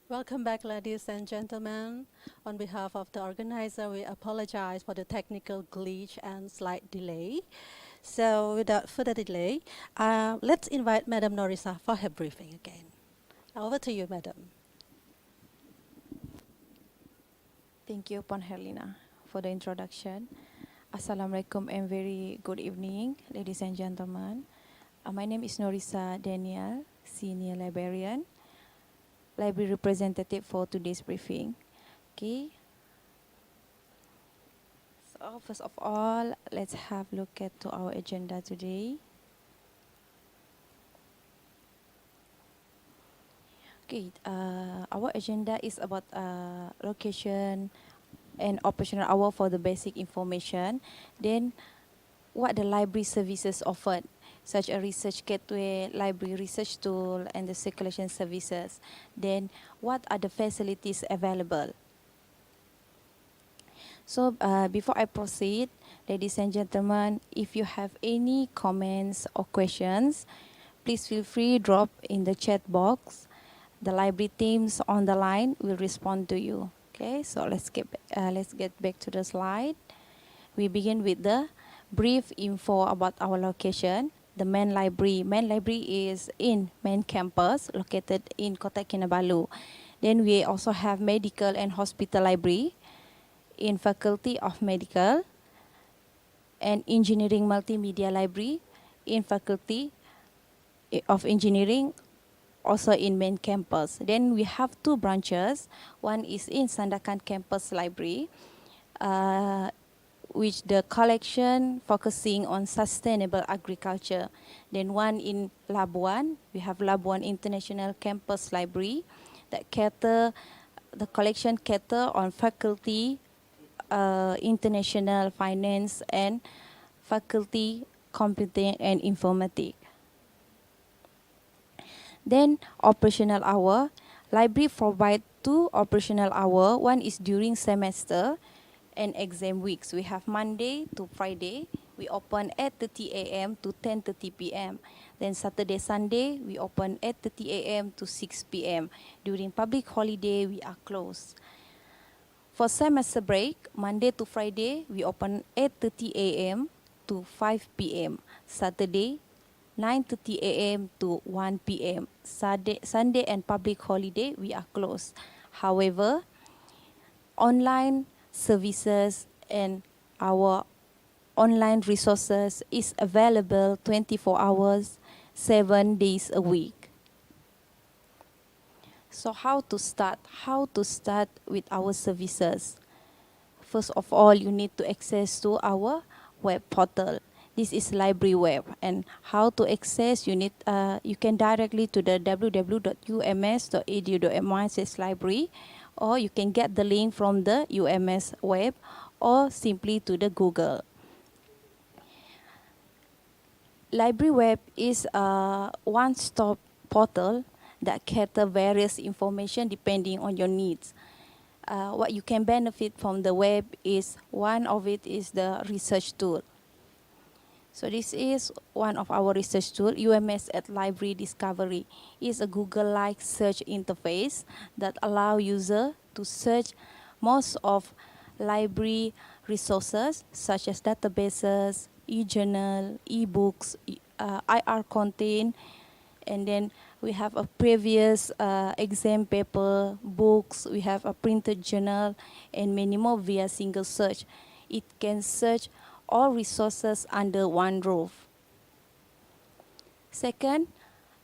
Welcome back, ladies and gentlemen. On behalf of the organizer, we apologize for the technical glitch and slight delay. So without further delay, let's invite Madam Norisa for her briefing again. Over to you, Madam. Thank you, Puan Herlina, for the introduction. Assalamualaikum and very good evening, ladies and gentlemen. My name is Norisa Daniel, Senior Librarian, Library Representative for today's briefing. Okay. So first of all, let's have a look at to our agenda today. Okay, our agenda is about location and operational hour for the basic information. Then what the library services offered, such as research gateway, library research tool, and the circulation services. Then what are the facilities available? So before I proceed, ladies and gentlemen, if you have any comments or questions, please feel free drop in the chat box. The library teams on the line will respond to you. Okay, so let's get back to the slide. We begin with the brief info about our location. The main library. Main library is in main campus located in Kota Kinabalu. Then we also have medical and hospital library in Faculty of Medical and Engineering Multimedia Library in Faculty of Engineering, also in main campus. Then we have two branches. One is in Sandakan Campus Library, which the collection focusing on sustainable agriculture. Then one in Labuan, we have Labuan International Campus Library that the collection cater on faculty, international finance and faculty computing and informatics. Then operational hour, library provide two operational hour. One is during semester and exam weeks. We have Monday to Friday. We open 8:30 a.m. to 10:30 p.m. Then Saturday, Sunday, we open 8:30 a.m. to 6 p.m. During public holiday, we are closed. For semester break, Monday to Friday, we open 8:30 a.m. to 5 p.m. Saturday, 9:30 a.m. to 1 p.m. Sunday and public holiday, we are closed. However, online services and our online resources is available 24 hours, 7 days a week. So how to start? How to start with our services? First of all, you need to access to our web portal. This is library web, and how to access, you can directly to the www.ums.edu.my/library, or you can get the link from the UMS web, or simply to the Google. Library web is a one-stop portal that cater various information depending on your needs. What you can benefit from the web is, one of it is the research tool. So this is one of our research tool, UMS at Library Discovery. It's a Google-like search interface that allow user to search most of library resources such as databases, e-journal, e-books, IR content, and then we have a previous exam paper, books, we have a printed journal, and many more via single search. It can search all resources under one roof. Second,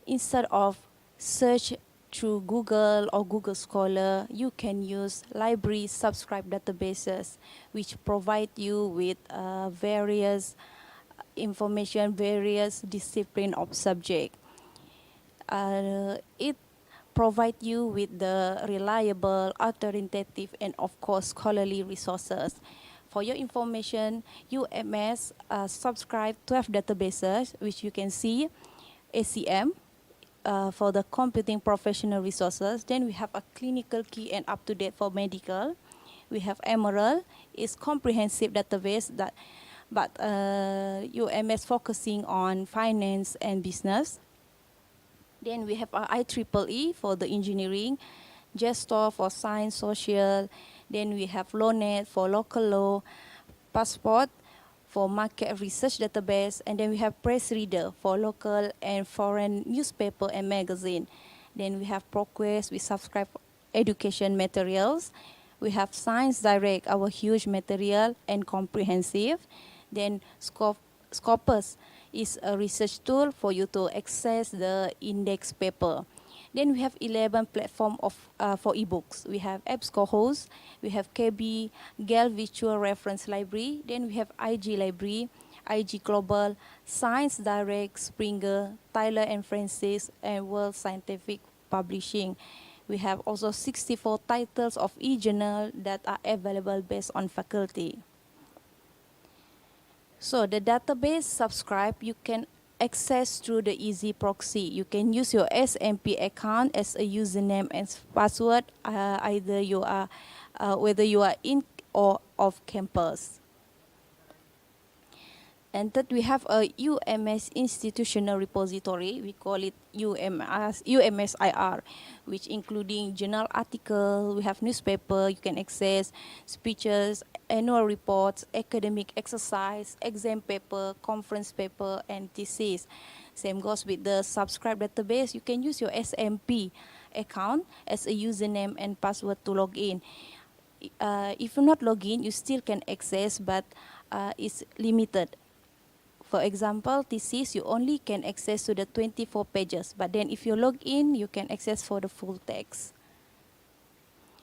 instead of search through Google or Google Scholar, you can use library subscribe databases, which provide you with various information, various discipline of subject. It provide you with the reliable, authoritative, and of course scholarly resources. For your information, UMS subscribe 12 databases, which you can see, ACM, for the computing professional resources. Then we have a clinical key and up-to-date for medical. We have Emerald, is comprehensive database but UMS focusing on finance and business. Then we have our IEEE for the engineering. Gestor for science, social. Then we have LawNet for local law, Passport for market research database, and then we have Press Reader for local and foreign newspaper and magazine. Then we have ProQuest, we subscribe education materials. We have Science Direct, our huge material and comprehensive. Then Scopus is a research tool for you to access the index paper. Then we have 11 platform for ebooks. We have EBSCO we have KB, GAL Virtual Reference Library. Then we have IG Library, IG Global, Science Direct, Springer, Tyler and Francis, and World Scientific Publishing. We have also 64 titles of e-journal that are available based on faculty. So the database subscribe, you can access through the easy proxy. You can use your SMP account as a username and password, either you are, whether you are in or off campus. And that we have a UMS institutional repository. We call it UMSIR, which including journal article, we have newspaper, you can access speeches, annual reports, academic exercise, exam paper, conference paper, and thesis. Same goes with the subscribe database. You can use your SMP account as a username and password to log in. If you're not log in, you still can access, but it's limited. For example, thesis, you only can access to the 24 pages, but then if you log in, you can access for the full text.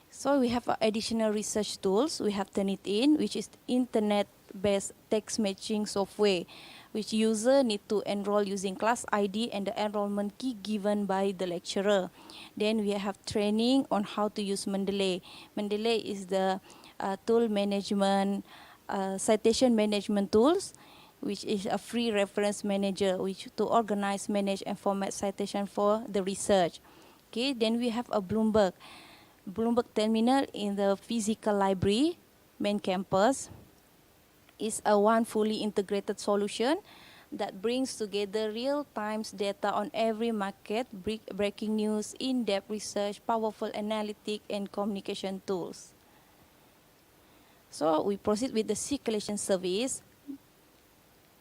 So we have additional research tools. We have Turnitin, which is internet-based text matching software, which user need to enroll using class ID and the enrollment key given by the lecturer. Then we have training on how to use Mendeley. Mendeley is the tool management, citation management tools, which is a free reference manager, which to organize, manage, and format citation for the research. Okay, then we have a Bloomberg terminal in the physical library, main campus. Is a one fully integrated solution that brings together real-time data on every market, breaking news, in-depth research, powerful analytic, and communication tools. So we proceed with the circulation service.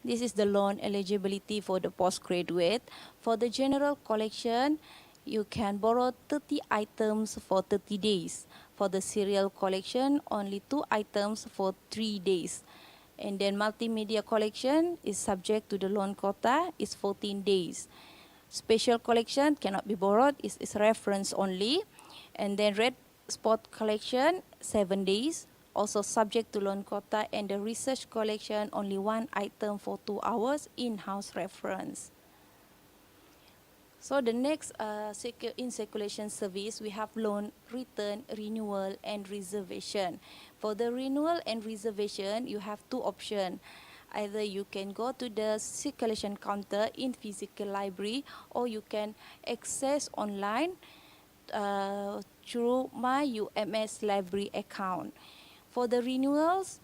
This is the loan eligibility for the postgraduate. For the general collection, you can borrow 30 items for 30 days. For the serial collection, only 2 items for 3 days. And then multimedia collection is subject to the loan quota, is 14 days. Special collection cannot be borrowed, is reference only. And then red spot collection, 7 days. Also subject to loan quota, and the research collection, only 1 item for 2 hours, in-house reference. So the next in circulation service, we have loan, return, renewal, and reservation. For the renewal and reservation, you have 2 options. Either you can go to the circulation counter in physical library, or you can access online through my UMS library account. For the renewals,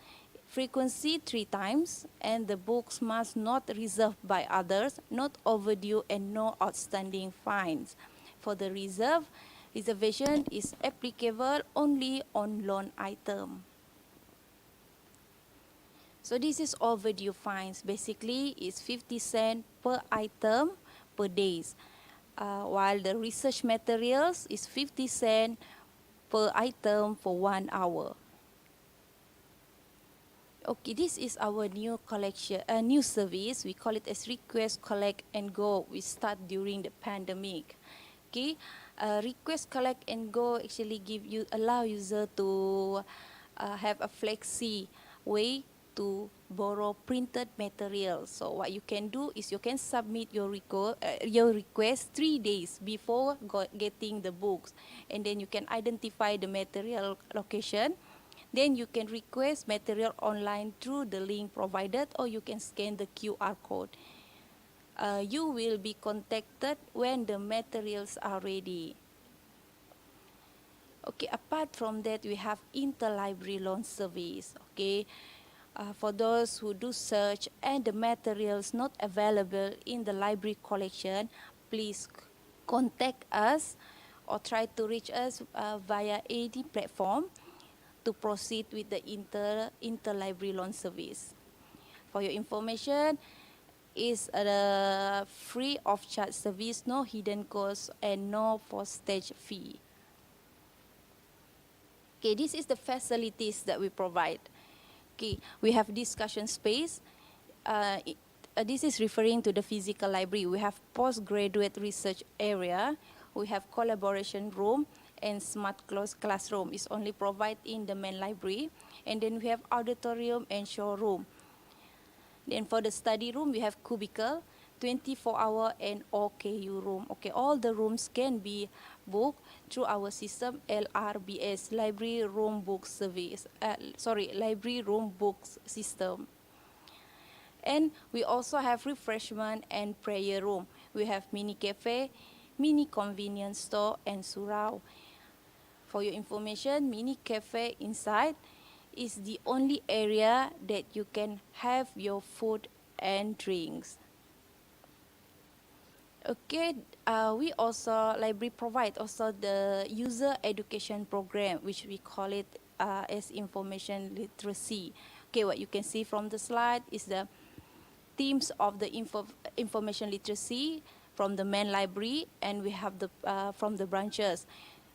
frequency 3 times, and the books must not reserved by others, not overdue, and no outstanding fines. For the reservation is applicable only on loan item. So this is overdue fines. Basically, it's 50 cents per item per days, while the research materials is 50 cents per item for 1 hour. Okay, this is our new collection, new service. We call it as Request, Collect, and Go. We start during the pandemic. Okay, Request, Collect, and Go actually allow user to have a flexi way to borrow printed materials. So what you can do is you can submit your request 3 days before getting the books, and then you can identify the material location. Then you can request material online through the link provided, or you can scan the QR code. You will be contacted when the materials are ready. Okay, apart from that, we have interlibrary loan service. Okay, for those who do search and the materials not available in the library collection, please contact us or try to reach us via any platform to proceed with the interlibrary loan service. For your information, is a free of charge service, no hidden cost and no postage fee. Okay, this is the facilities that we provide. Okay, we have discussion space. This is referring to the physical library. We have postgraduate research area. We have collaboration room and smart classroom is only provided in the main library. And then we have auditorium and showroom. Then for the study room, we have cubicle, 24-hour and OKU room. Okay, all the rooms can be booked through our system LRBS, Library Room Book Service. Library Room Books System. And we also have refreshment and prayer room. We have mini cafe, mini convenience store, and surau. For your information, mini cafe inside is the only area that you can have your food and drinks. Okay, we also, library provide also the user education program, which we call it as information literacy. Okay, what you can see from the slide is the themes of the information literacy from the main library, and we have the from the branches.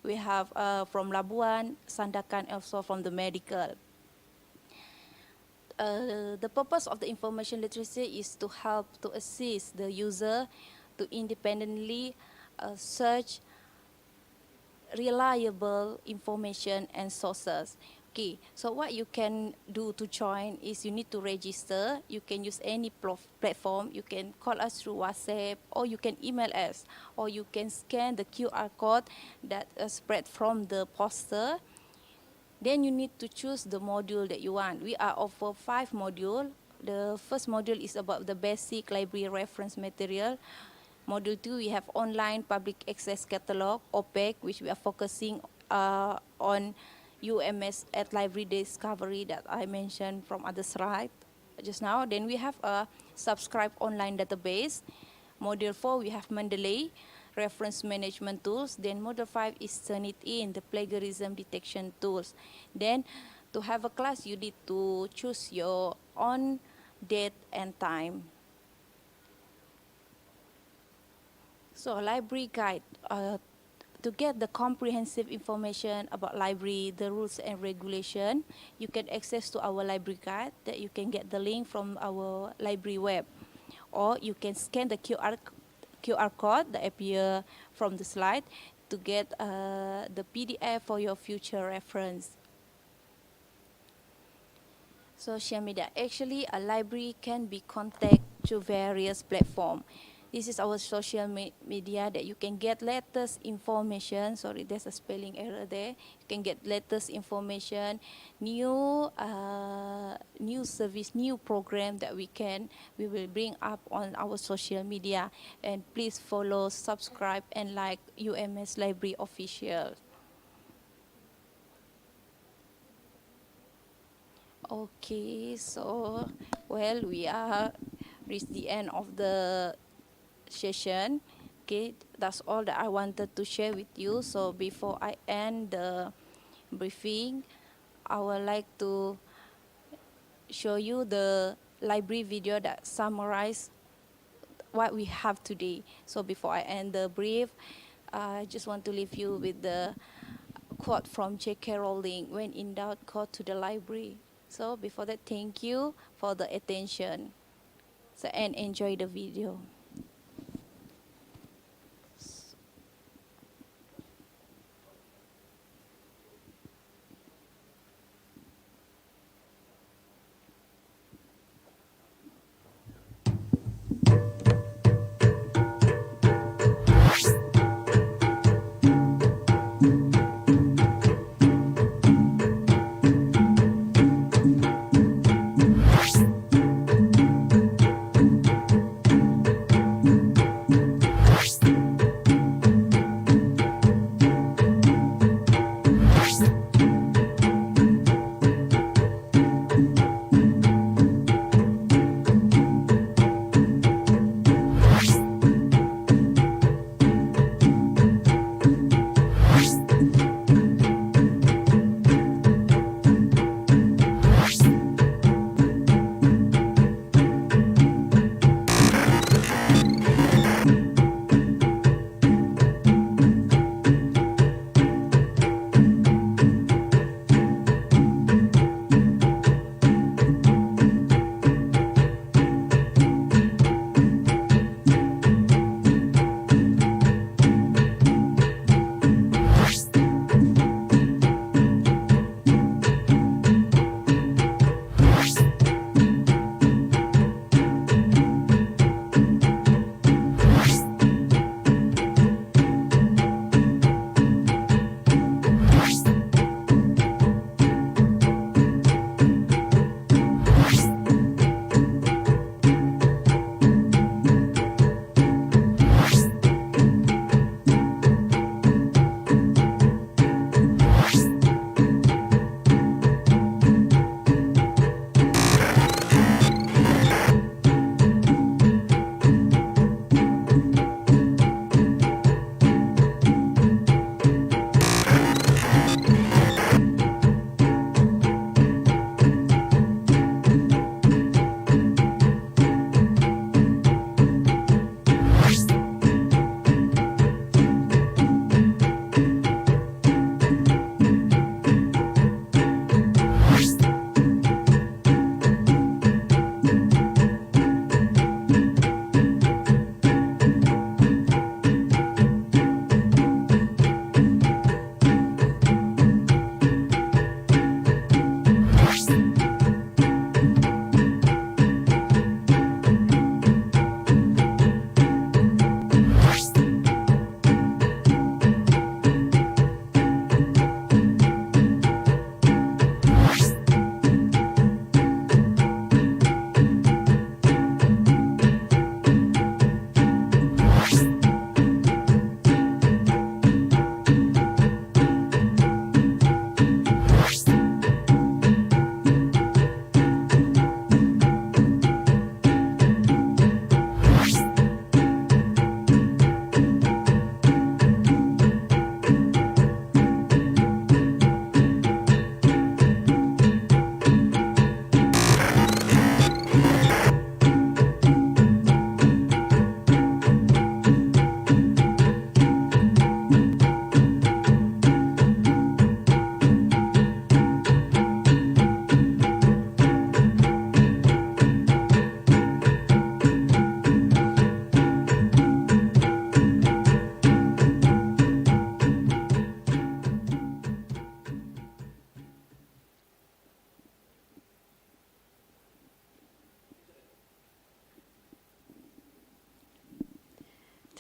We have from Labuan, Sandakan, also from the medical. The purpose of the information literacy is to help to assist the user to independently search reliable information and sources. Okay, so what you can do to join is you need to register. You can use any platform. You can call us through WhatsApp, or you can email us, or you can scan the QR code that is spread from the poster. Then you need to choose the module that you want. We are offer 5 modules. The first module is about the basic library reference material. Module 2, we have online public access catalog, OPEC, which we are focusing on UMS at library discovery that I mentioned from other slide just now. Then we have a subscribe online database. Module 4, we have Mendeley, reference management tools. Then module 5 is Turnitin, the plagiarism detection tools. Then to have a class, you need to choose your own date and time. So library guide, to get the comprehensive information about library, the rules and regulation, you can access to our library guide that you can get the link from our library web. Or you can scan the QR code that appear from the slide to get the PDF for your future reference. Social media. Actually, a library can be contacted through various platforms. This is our social media that you can get latest information. Sorry, there's a spelling error there. You can get latest information, new service, new program that we will bring up on our social media. And please follow, subscribe, and like UMS Library Official. Okay, so well, we are reached the end of the session. Okay, that's all that I wanted to share with you. So before I end the briefing, I would like to show you the library video that summarizes what we have today. So before I end the brief, I just want to leave you with the quote from J.K. Rowling, "When in doubt, go to the library." So before that, thank you for the attention. So, and enjoy the video.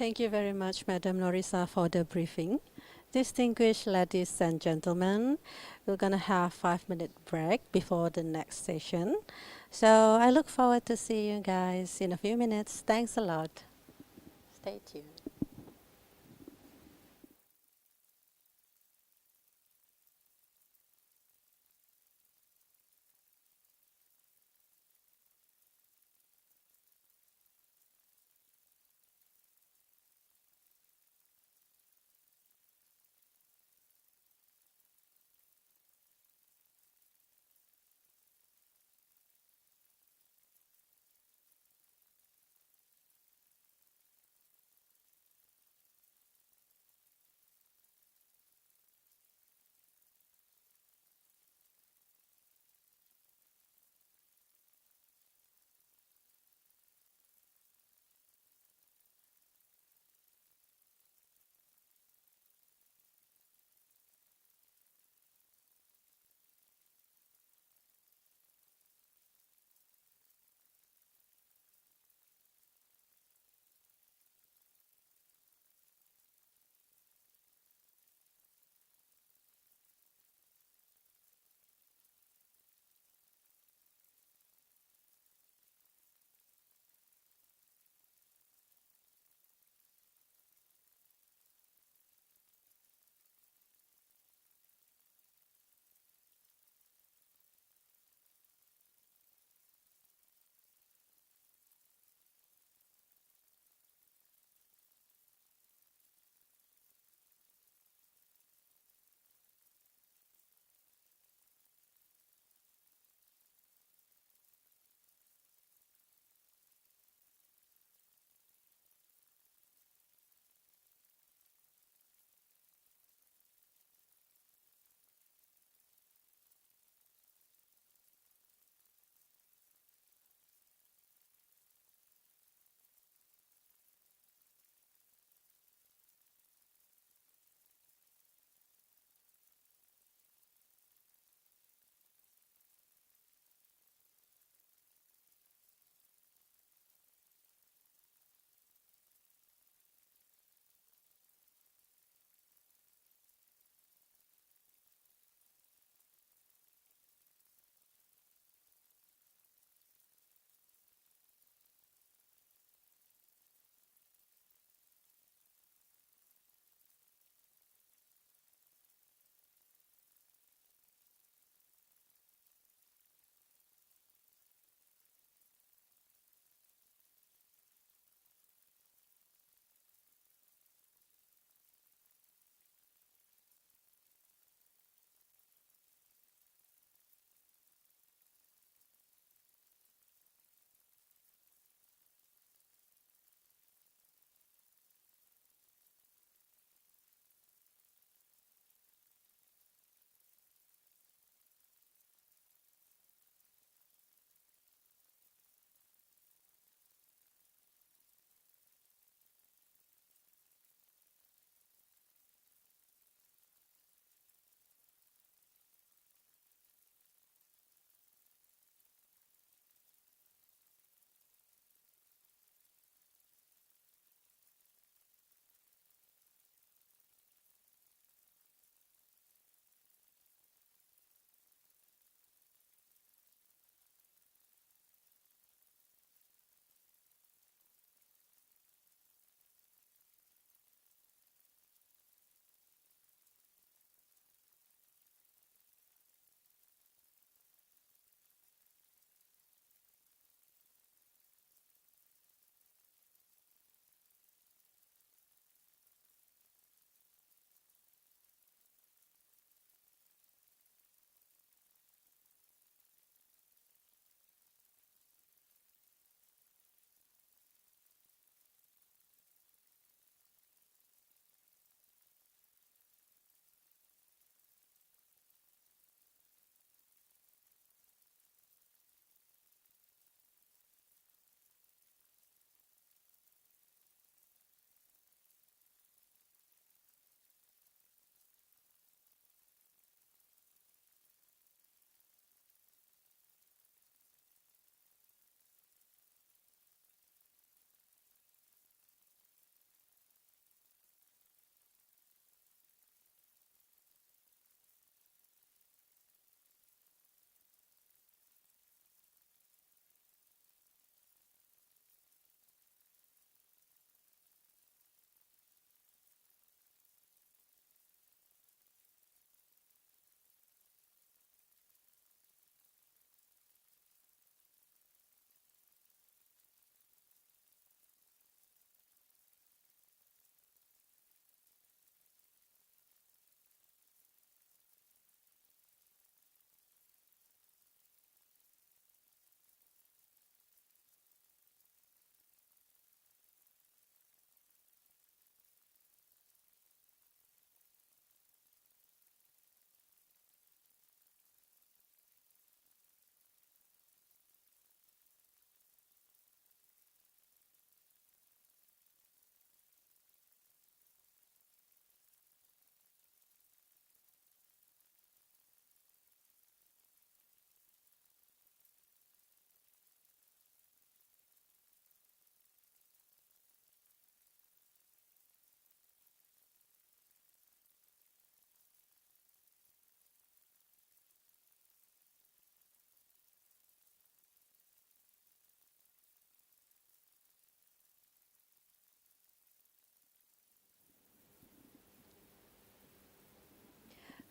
Thank you very much, Madam Norisa, for the briefing. Distinguished ladies and gentlemen, we're going to have 5-minute break before the next session. So I look forward to see you guys in a few minutes. Thanks a lot. Stay tuned.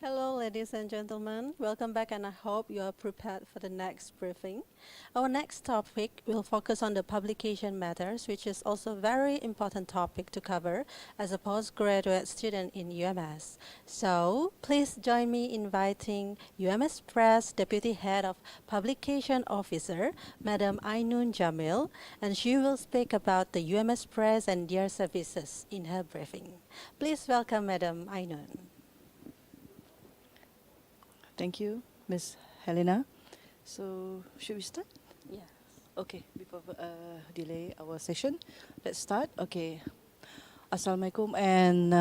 Hello, ladies and gentlemen. Welcome back, and I hope you are prepared for the next briefing. Our next topic will focus on the publication matters, which is also a very important topic to cover as a postgraduate student in UMS. So, please join me in inviting UMS Press Deputy Head of Publication Officer, Madam Ainun Jamil, and she will speak about the UMS Press and their services in her briefing. Please welcome Madam Ainun. Thank you, Ms. Helena. So, should we start? Yes. Okay, before delay our session, let's start. Okay. Assalamualaikum and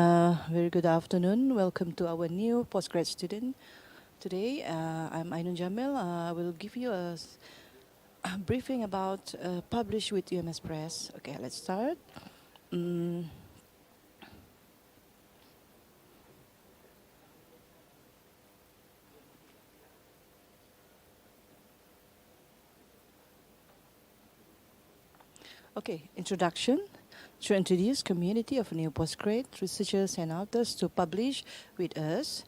very good afternoon. Welcome to our new postgrad student. Today, I'm Ainun Jamil. I will give you a briefing about publish with UMS Press. Okay, let's start. Mm, Okay, introduction. To introduce community of new postgrad researchers and authors to publish with us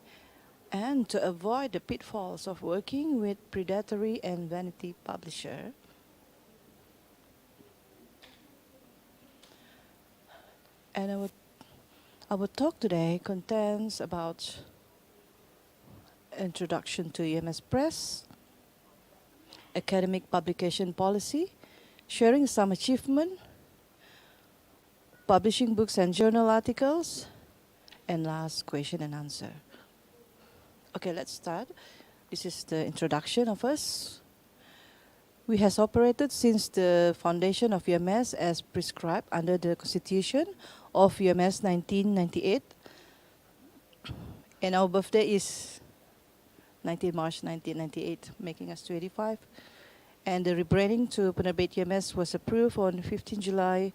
and to avoid the pitfalls of working with predatory and vanity publisher. And our talk today contains about introduction to UMS Press, academic publication policy, sharing some achievement, publishing books and journal articles, and last question and answer. Okay, let's start. This is the introduction of us. We has operated since the foundation of UMS as prescribed under the Constitution of UMS 1998. And our birthday is 19 March 1998, making us 25. And the rebranding to Penerbit UMS was approved on 15 July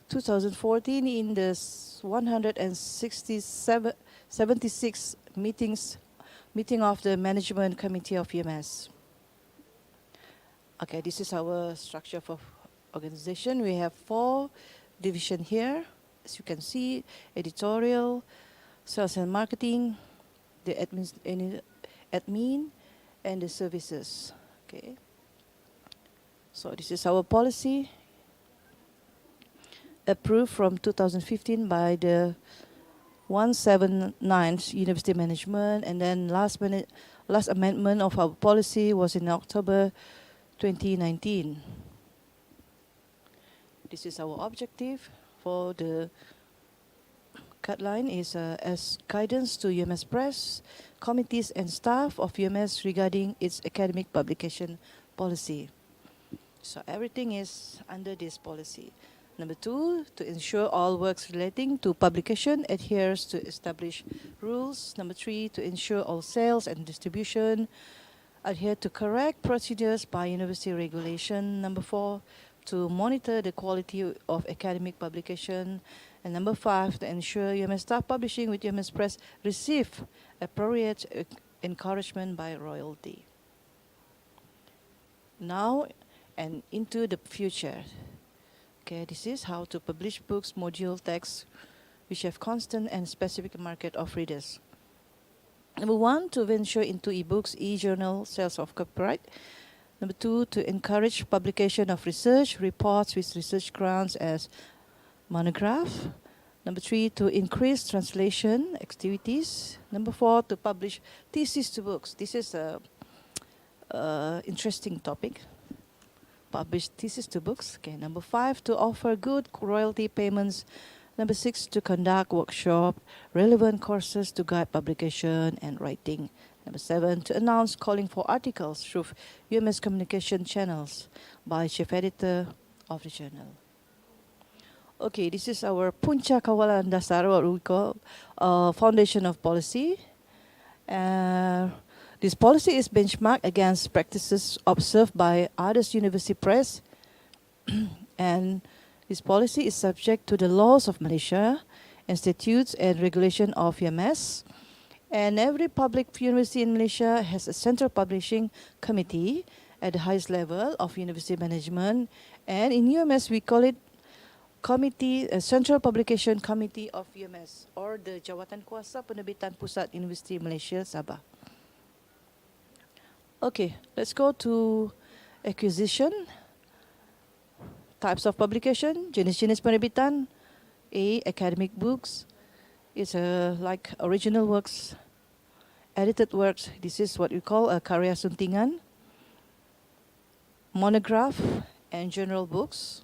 2014 in the 176 meeting of the Management Committee of UMS. Okay, this is our structure for organization. We have 4 divisions here. As you can see, editorial, sales and marketing, the admin, and the services. Okay. So this is our policy, approved from 2015 by the 179th University Management, and then last amendment of our policy was in October 2019. This is our objective for the guideline is as guidance to UMS Press, committees and staff of UMS regarding its academic publication policy. So everything is under this policy. Number 2, to ensure all works relating to publication adheres to established rules. Number 3, to ensure all sales and distribution adhere to correct procedures by university regulation. Number 4, to monitor the quality of academic publication. And number 5, to ensure UMS staff publishing with UMS Press receive appropriate encouragement by royalty. Now and into the future. Okay, this is how to publish books, module texts, which have constant and specific market of readers. Number 1, to venture into ebooks, e-journal, sales of copyright. Number 2, to encourage publication of research reports with research grants as monograph. Number 3, to increase translation activities. Number 4, to publish thesis to books. This is a interesting topic. Publish thesis to books. Okay. Number 5, to offer good royalty payments. Number 6, to conduct workshop, relevant courses to guide publication and writing. Number 7, to announce calling for articles through UMS communication channels by chief editor of the journal. Okay, this is our Puncak Kawalan Dasar, what we call foundation of policy. This policy is benchmarked against practices observed by other university press, and this policy is subject to the laws of Malaysia, institutes and regulation of UMS. And every public university in Malaysia has a central publishing committee at the highest level of university management. And in UMS, we call it Committee, Central Publication Committee of UMS, or the Jawatan Kuasa Penerbitan Pusat Universiti Malaysia, Sabah. Okay, let's go to acquisition. Types of publication, jenis-jenis penerbitan. A, academic books. It's like original works, edited works. This is what we call a karya suntingan. Monograph and general books.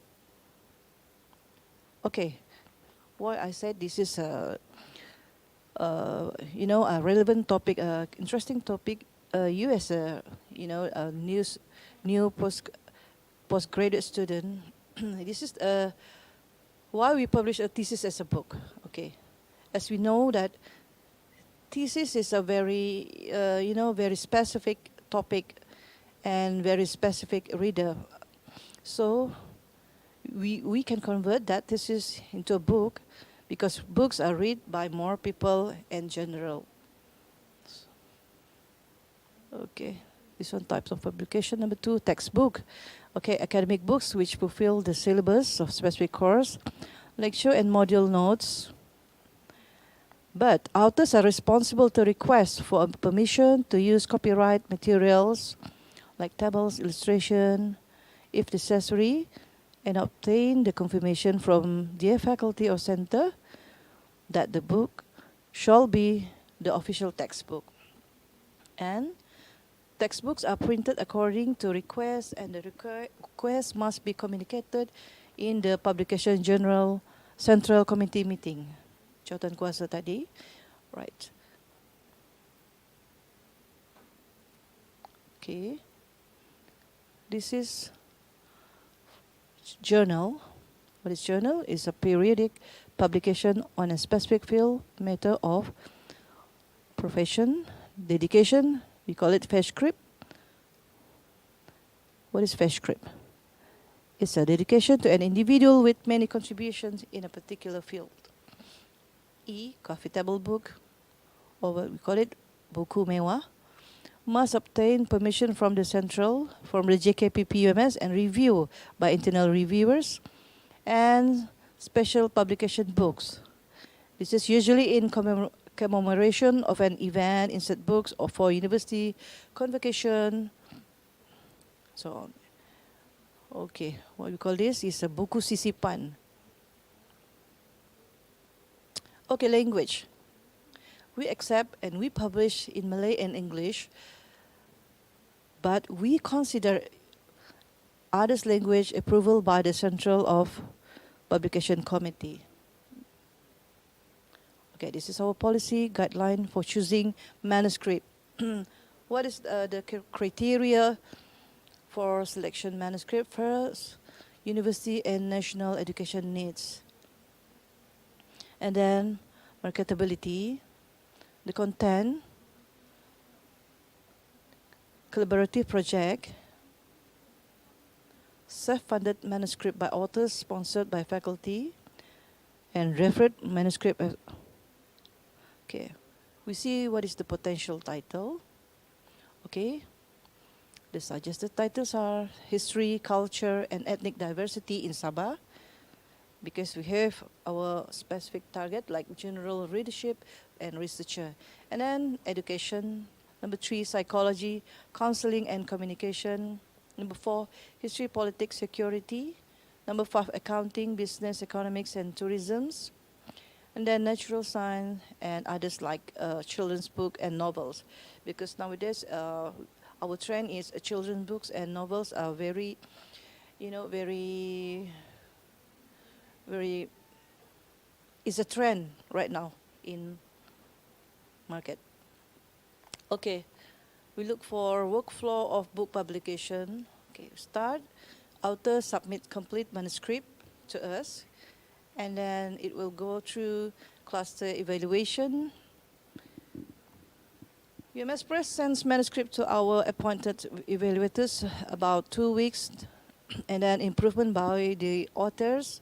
Okay, why I said this is a relevant topic, interesting topic. You as a a new postgraduate student, this is why we publish a thesis as a book. Okay, as we know that thesis is a very very specific topic and very specific reader. So we can convert that thesis into a book because books are read by more people in general. Okay, this one types of publication. Number 2, textbook. Okay, academic books which fulfill the syllabus of specific course, lecture and module notes. But authors are responsible to request for permission to use copyright materials like tables, illustration, if necessary, and obtain the confirmation from their faculty or center that the book shall be the official textbook. And textbooks are printed according to request, and the request must be communicated in the Publication General Central Committee meeting. Jawatan kuasa tadi, right? Okay. This is journal. What is journal? It's a periodic publication on a specific field, matter of profession, dedication. We call it Fellowship. What is Fellowship? It's a dedication to an individual with many contributions in a particular field. E, coffee table book, or what we call it, buku mewah, must obtain permission from the central, from the JKPP UMS, and review by internal reviewers, and special publication books. This is usually in commemoration of an event, insert books, or for university convocation, so on. Okay, what we call this is a buku sisipan. Okay, language. We accept and we publish in Malay and English, but we consider others language approval by the Central of Publication Committee. Okay, this is our policy guideline for choosing manuscript. What is the criteria for selection manuscript? First, university and national education needs. And then marketability, the content, collaborative project, self-funded manuscript by authors sponsored by faculty, and referred manuscript. Okay, we see what is the potential title. Okay, the suggested titles are History, Culture, and Ethnic Diversity in Sabah, because we have our specific target like general readership and researcher. And then education. Number 3, psychology, counseling and communication. Number 4, history, politics, security. Number 5, accounting, business, economics and tourism. And then natural science and others like children's book and novels. Because nowadays our trend is children's books and novels are very, very, is a trend right now in market. Okay, we look for workflow of book publication. Okay, start, author submit complete manuscript to us, and then it will go through cluster evaluation. UMS Press sends manuscript to our appointed evaluators about 2 weeks, and then improvement by the authors.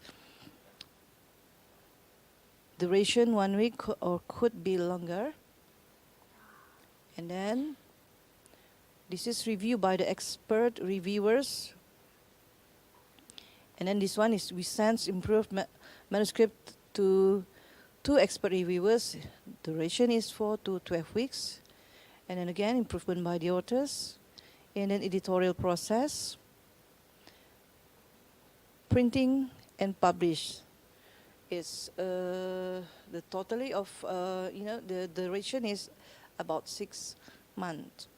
Duration 1 week or could be longer. And then this is reviewed by the expert reviewers. And then this one is we send improved manuscript to 2 expert reviewers. Duration is 4 to 12 weeks. And then again, improvement by the authors. And then editorial process, printing and publish. Is the totally of, the duration is about 6 months.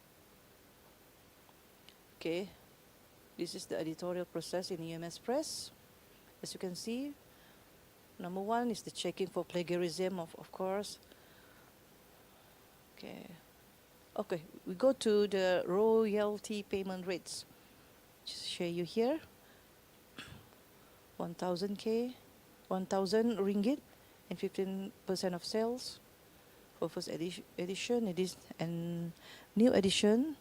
Okay, this is the editorial process in UMS Press. As you can see, number 1 is the checking for plagiarism, of course. Okay, we go to the royalty payment rates. Just share you here. 1,000 ringgit and 15% of sales for first edition, and new edition.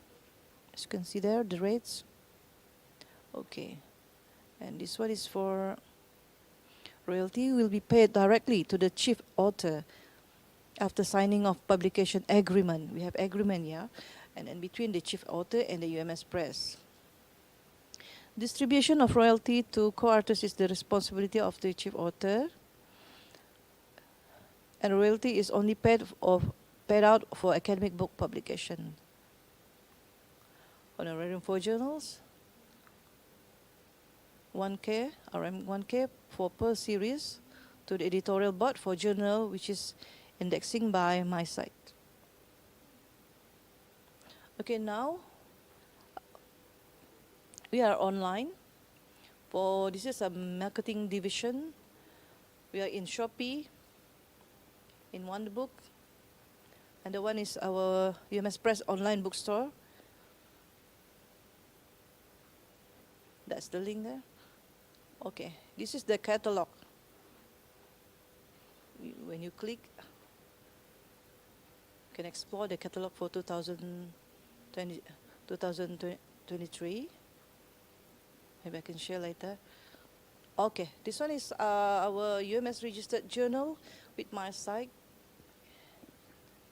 As you can see there, the rates. Okay, and this one is for royalty will be paid directly to the chief author after signing of publication agreement. We have agreement, yeah, and then between the chief author and the UMS Press. Distribution of royalty to co-authors is the responsibility of the chief author, and royalty is only paid out for academic book publication. Honorarium for journals, 1K, RM 1K for per series to the editorial board for journal which is indexing by my site. Okay, now we are online. This is a marketing division. We are in Shopee, in Wonderbook, and the one is our UMS Press online bookstore. That's the link there. Okay, this is the catalog. When you click, you can explore the catalog for 2023. Maybe I can share later. Okay, this one is our UMS registered journal with my site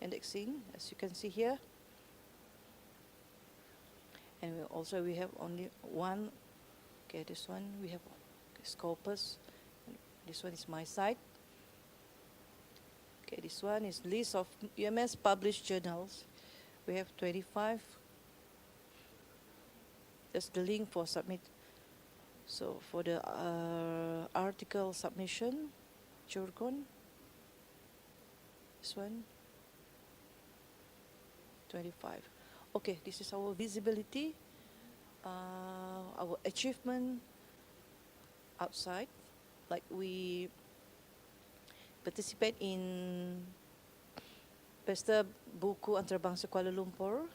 indexing, as you can see here. And we have only one. Okay, this one we have Scopus. This one is my site. Okay, this one is list of UMS published journals. We have 25. That's the link for submit. So for the article submission, Jurgon, this one, 25. Okay, this is our visibility, our achievement outside. Like we participate in Pesta Buku Antarabangsa Kuala Lumpur,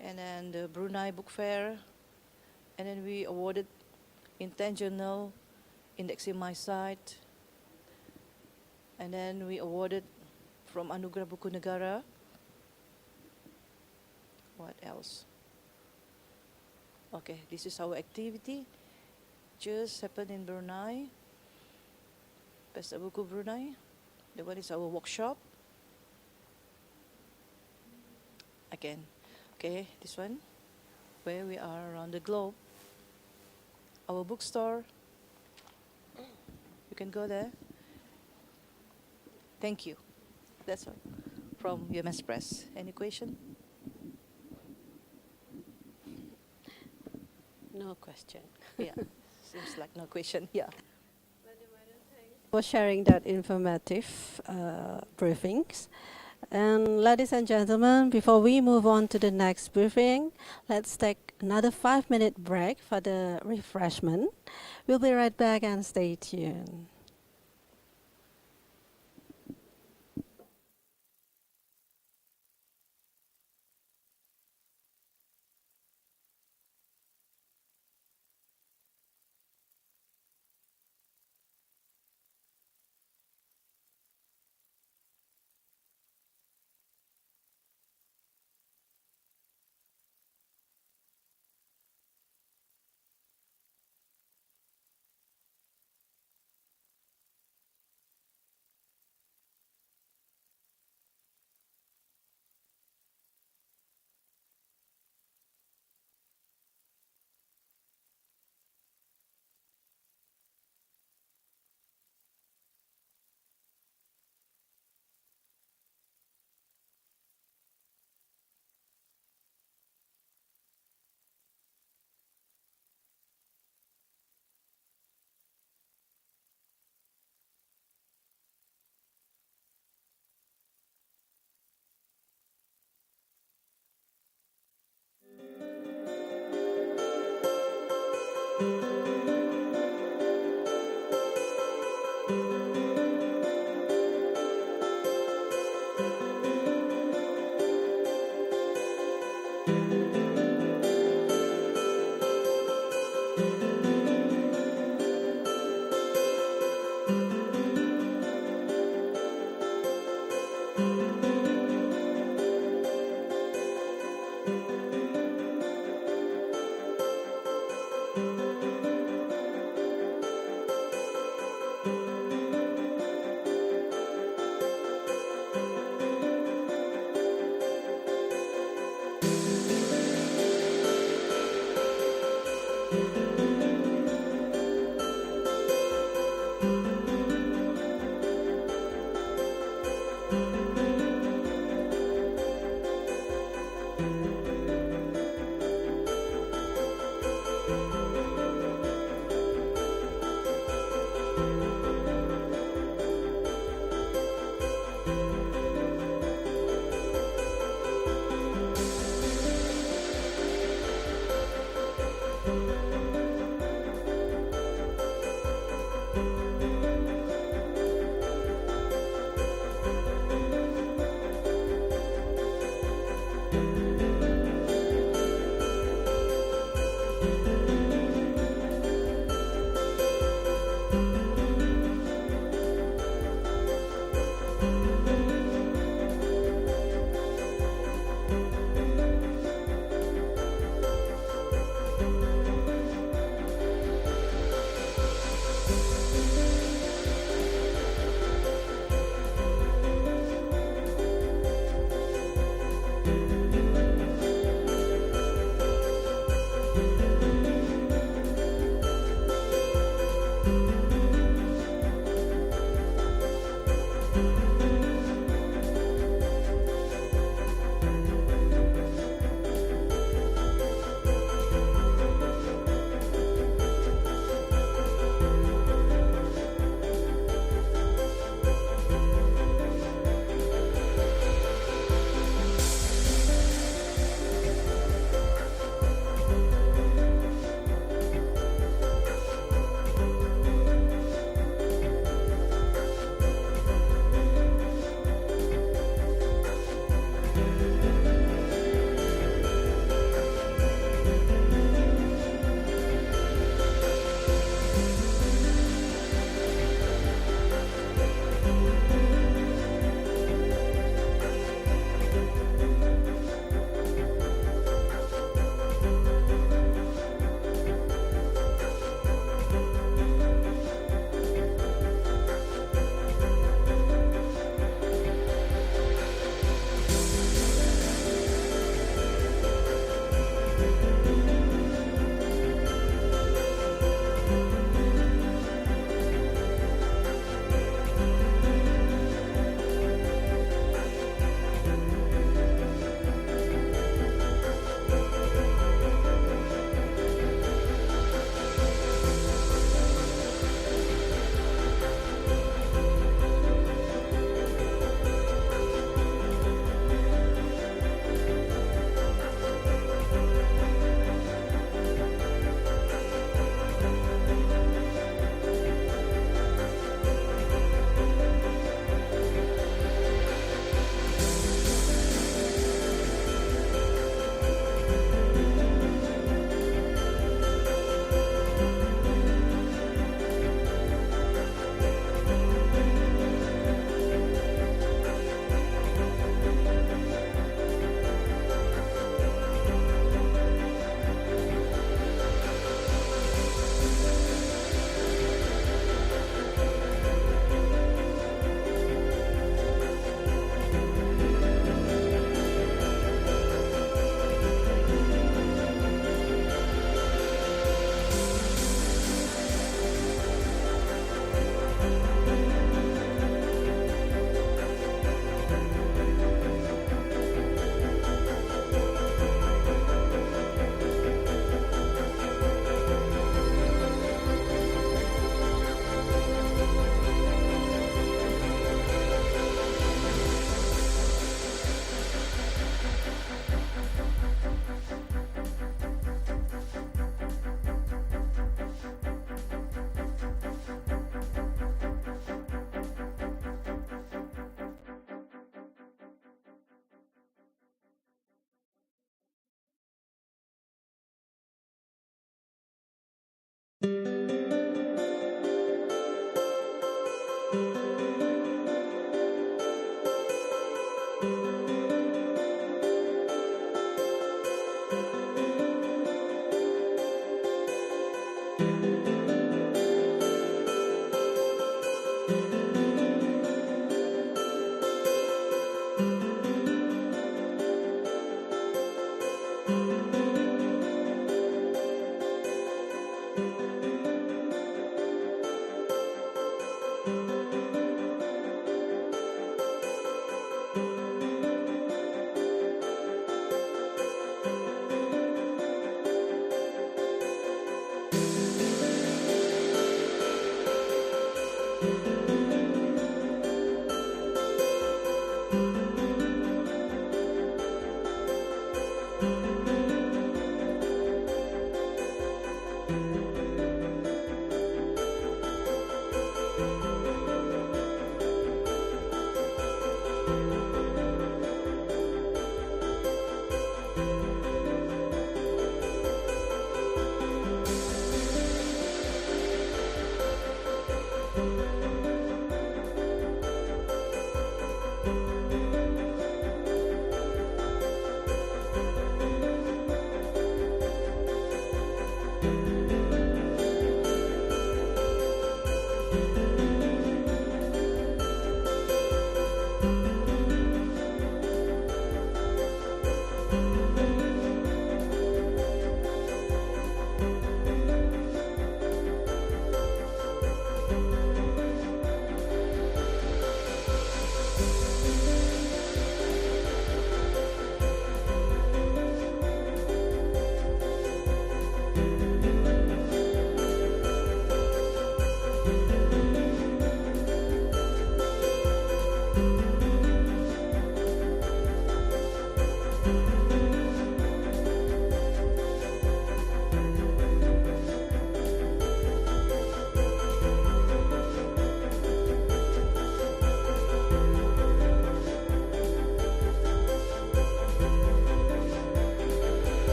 and then the Brunei Book Fair, and then we awarded in 10 journal, indexing my site, and then we awarded from Anugerah Buku Negara. What else? Okay, this is our activity. Just happened in Brunei, Pesta Buku Brunei. The one is our workshop. Again, okay, this one, where we are around the globe. Our bookstore, you can go there. Thank you. That's all from UMS Press. Any question? No question. Yeah, seems like no question. Yeah. For sharing that informative briefings. And ladies and gentlemen, before we move on to the next briefing, let's take another 5-minute break for the refreshment. We'll be right back and stay tuned.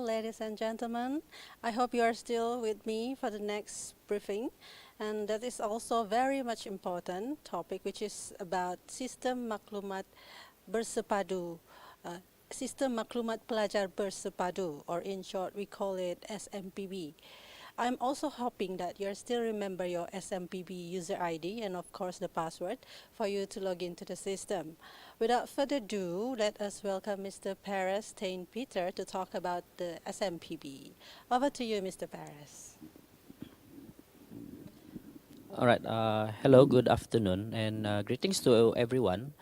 ladies and gentlemen. I hope you are still with me for the next briefing. And that is also very much important topic, which is about Sistem Maklumat Bersepadu, uh, Sistem Maklumat Pelajar Bersepadu, or in short, we call it SMPB. I'm also hoping that you still remember your SMPB user ID and of course the password for you to log into the system. Without further ado, let us welcome Mr. Paris Tain Peter to talk about the SMPB. Over to you, Mr. Paris. All right. Hello, good afternoon, and greetings to everyone.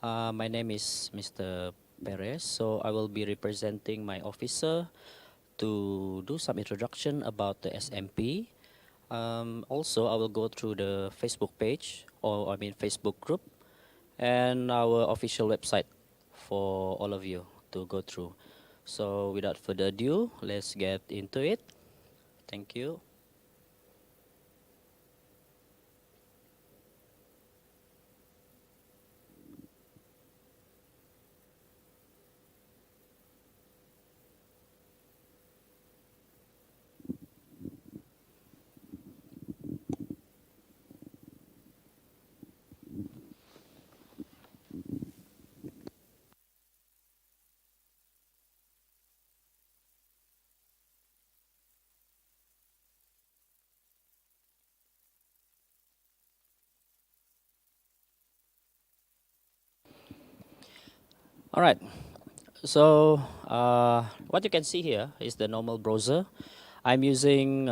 My name is Mr. Perez, so I will be representing my officer to do some introduction about the SMP. Also, I will go through the Facebook page, or I mean Facebook group, and our official website for all of you to go through. So, without further ado, let's get into it. Thank you. All right. So what you can see here is the normal browser. I'm using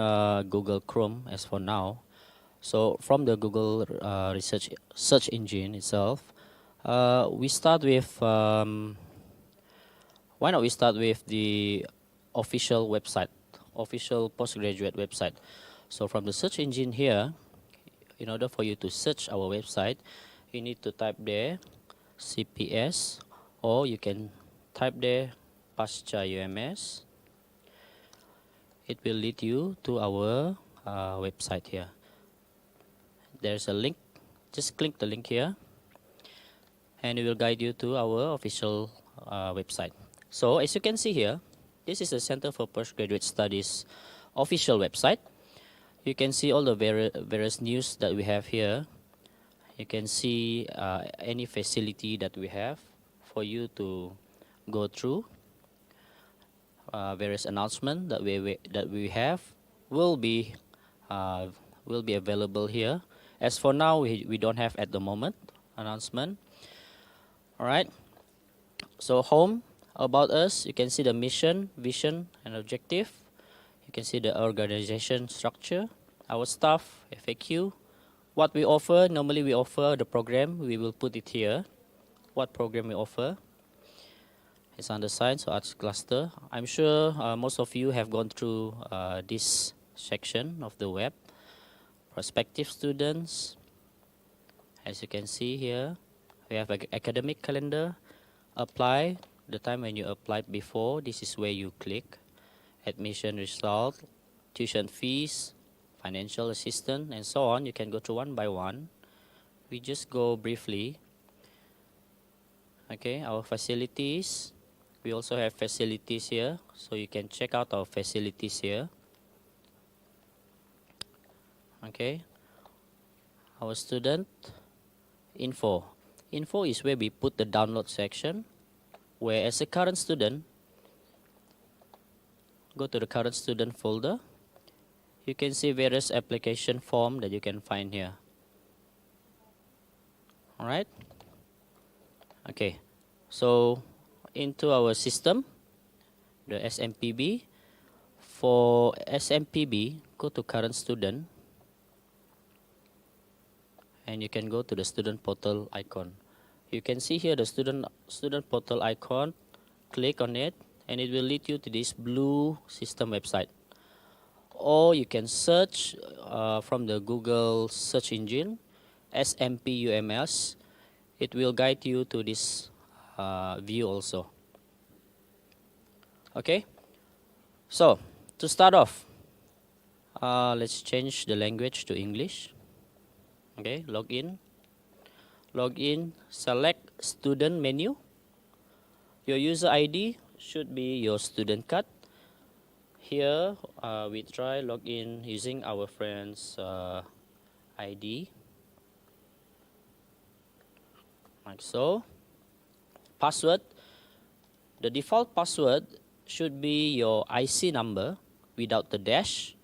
Google Chrome as for now. So from the Google research search engine itself, we start with why not we start with the official website, official postgraduate website. So from the search engine here, in order for you to search our website, you need to type there CPS, or you can type there Pasca UMS. It will lead you to our website here. There's a link. Just click the link here, and it will guide you to our official website. So as you can see here, this is the Center for Postgraduate Studies official website. You can see all the various news that we have here. You can see any facility that we have for you to go through. Various announcements that we have will be available here. As for now, we don't have at the moment announcement. All right. So home, about us, you can see the mission, vision, and objective. You can see the organization structure, our staff, FAQ, what we offer. Normally we offer the program. We will put it here. What program we offer. It's under science or arts cluster. I'm sure most of you have gone through this section of the web. Prospective students, as you can see here, we have an academic calendar. Apply, the time when you applied before, this is where you click. Admission result, tuition fees, financial assistance, and so on. You can go through one by one. We just go briefly. Okay, our facilities. We also have facilities here, so you can check out our facilities here. Okay, our student info. Info is where we put the download section, where as a current student, go to the current student folder. You can see various application form that you can find here. All right. Okay, so into our system, the SMPB. For SMPB, go to current student, and you can go to the student portal icon. You can see here the student portal icon. Click on it, and it will lead you to this blue system website. Or you can search from the Google search engine, SMP UMS. It will guide you to this view also. Okay, so to start off, let's change the language to English. Okay, log in, select student menu. Your user ID should be your student card. here we try login using our friend's ID, like so. Password, the default password should be your IC number without the dash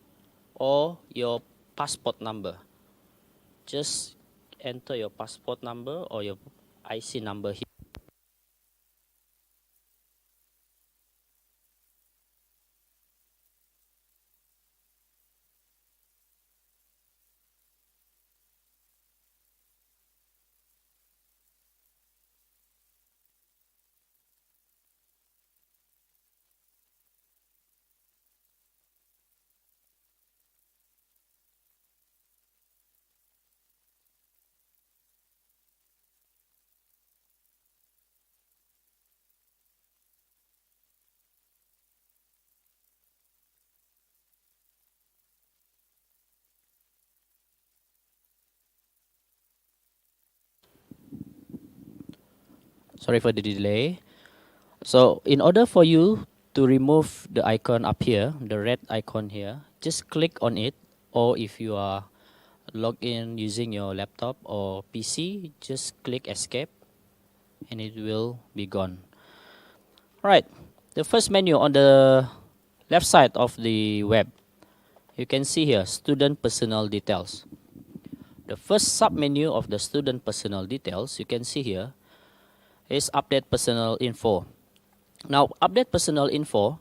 or your passport number. Just enter your passport number or your IC number here. Sorry for the delay. So in order for you to remove the icon up here, the red icon here, just click on it, or if you are logged in using your laptop or PC, just click escape and it will be gone. Right, the first menu on the left side of the web, you can see here student personal details. The first sub-menu of the student personal details, you can see here, is update personal info. Now, update personal info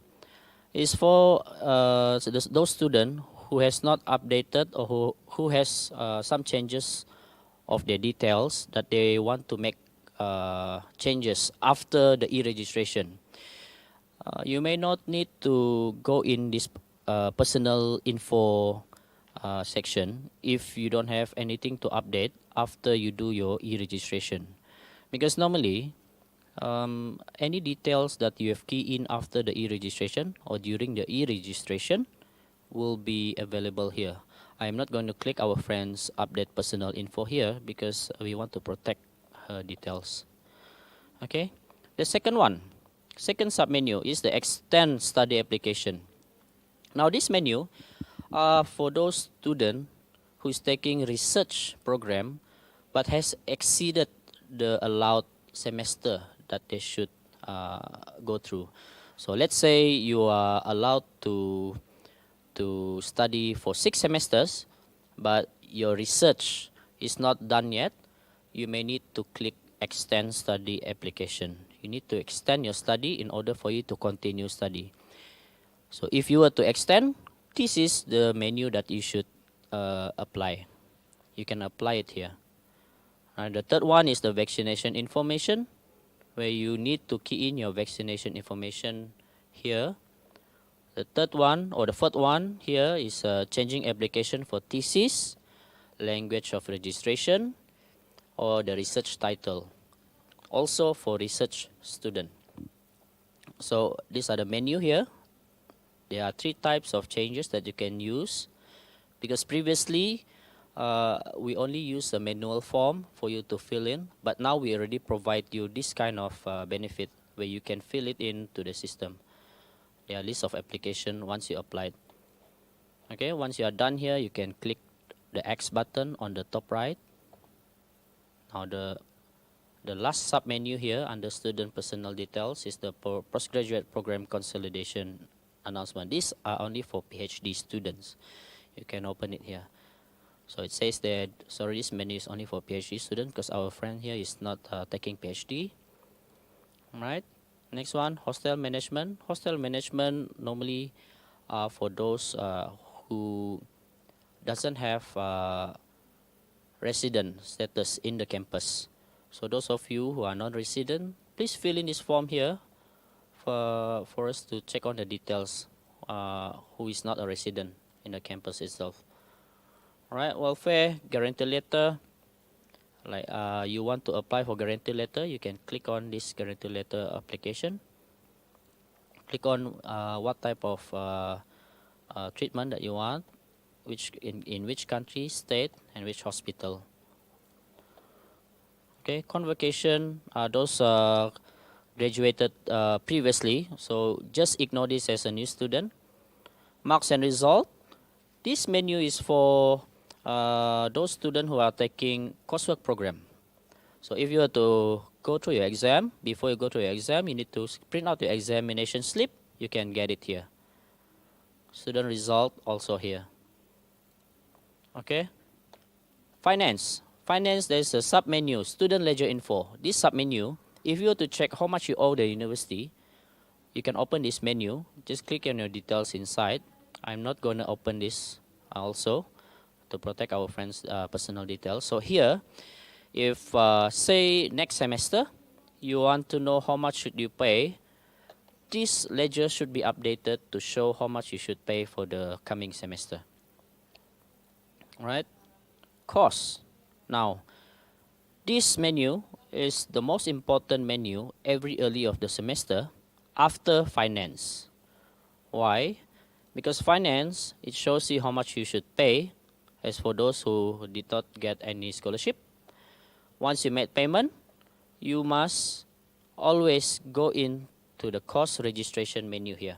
is for those students who has not updated or who has some changes of their details that they want to make changes after the e-registration. You may not need to go in this personal info section if you don't have anything to update after you do your e-registration. Because normally, any details that you have keyed in after the e-registration or during the e-registration will be available here. I am not going to click our friend's update personal info here because we want to protect her details. Okay, the second submenu is the extend study application. Now this menu, for those students who is taking research program but has exceeded the allowed semester that they should go through. So let's say you are allowed to study for 6 semesters, but your research is not done yet. You may need to click extend study application. You need to extend your study in order for you to continue study. So if you were to extend, this is the menu that you should apply. You can apply it here. And the third one is the vaccination information, where you need to key in your vaccination information here. The third one or the fourth one here is changing application for thesis, language of registration, or the research title. Also for research student. So these are the menu here. There are 3 types of changes that you can use, because previously we only use a manual form for you to fill in, but now we already provide you this kind of benefit where you can fill it into the system. There are lists of application once you apply it. Okay, once you are done here, you can click the X button on the top right. Now the last sub menu here under student personal details is the postgraduate program consolidation announcement. These are only for PhD students. You can open it here. So it says that, sorry, this menu is only for PhD students because our friend here is not taking PhD. Alright, next one, hostel management. Hostel management normally for those who doesn't have resident status in the campus. So those of you who are non-resident, please fill in this form here for us to check on the details who is not a resident in the campus itself. Alright, welfare, guarantee letter. Like you want to apply for guarantee letter, you can click on this guarantee letter application. Click on what type of treatment that you want, which in which country, state, and which hospital. Okay, convocation, those graduated previously, so just ignore this as a new student. Marks and result. This menu is for those students who are taking coursework program. So if you are to go through your exam, before you go to your exam, you need to print out your examination slip. You can get it here. Student result also here. Okay. Finance. Finance, there's a sub-menu, student ledger info. This sub-menu, if you were to check how much you owe the university, you can open this menu. Just click on your details inside. I'm not going to open this also to protect our friends' personal details. So here, if say next semester, you want to know how much should you pay, this ledger should be updated to show how much you should pay for the coming semester. All right? Costs. Now, this menu is the most important menu every early of the semester after finance. Why? Because finance, it shows you how much you should pay as for those who did not get any scholarship. Once you made payment, you must always go into the course registration menu here.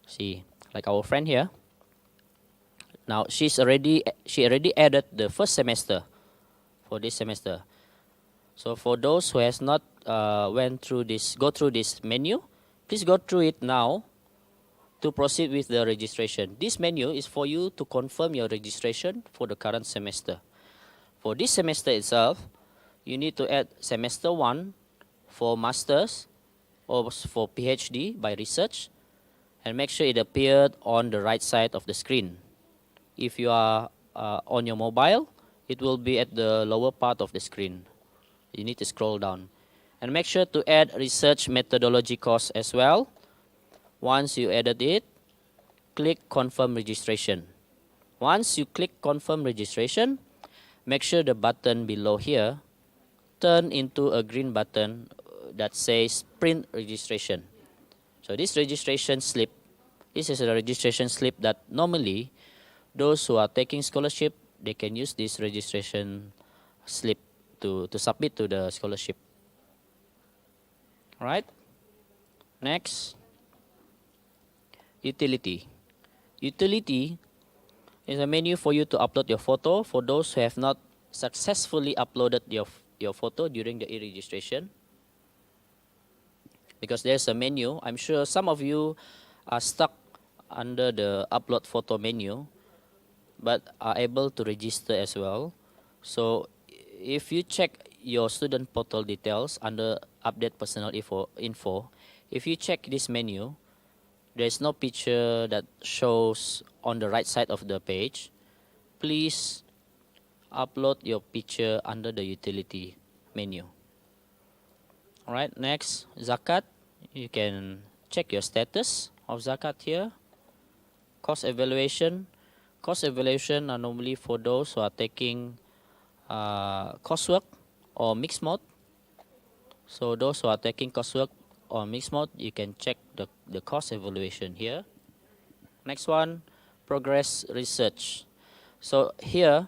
See, like our friend here. Now she already added the first semester for this semester. So for those who has not go through this menu, please go through it now to proceed with the registration. This menu is for you to confirm your registration for the current semester. For this semester itself, you need to add semester 1 for masters or for PhD by research, and make sure it appeared on the right side of the screen. If you are on your mobile, it will be at the lower part of the screen. You need to scroll down. And make sure to add research methodology course as well. Once you added it, click confirm registration. Once you click confirm registration, make sure the button below here turn into a green button that says print registration. So this registration slip, this is a registration slip that normally those who are taking scholarship, they can use this registration slip to submit to the scholarship. All right. Next, utility. Utility is a menu for you to upload your photo for those who have not successfully uploaded your photo during the e-registration. Because there's a menu, I'm sure some of you are stuck under the upload photo menu, but are able to register as well. So if you check your student portal details under update personal info, if you check this menu, there's no picture that shows on the right side of the page. Please upload your picture under the utility menu. All right, next, zakat. You can check your status of zakat here. Course evaluation. Course evaluation are normally for those who are taking coursework or mixed mode. So those who are taking coursework or mixed mode, you can check the course evaluation here. Next one, progress research. So here,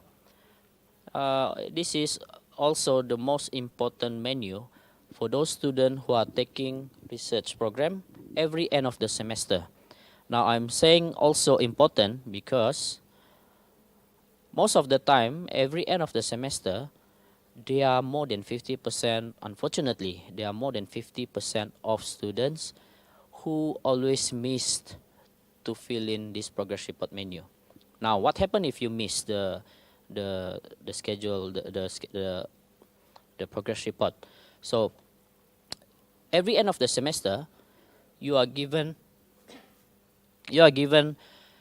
this is also the most important menu for those students who are taking research program every end of the semester. Now I'm saying also important because most of the time, every end of the semester, there are more than 50%, unfortunately, there are more than 50% of students who always missed to fill in this progress report menu. Now, what happens if you miss the schedule, the progress report? So, every end of the semester, you are given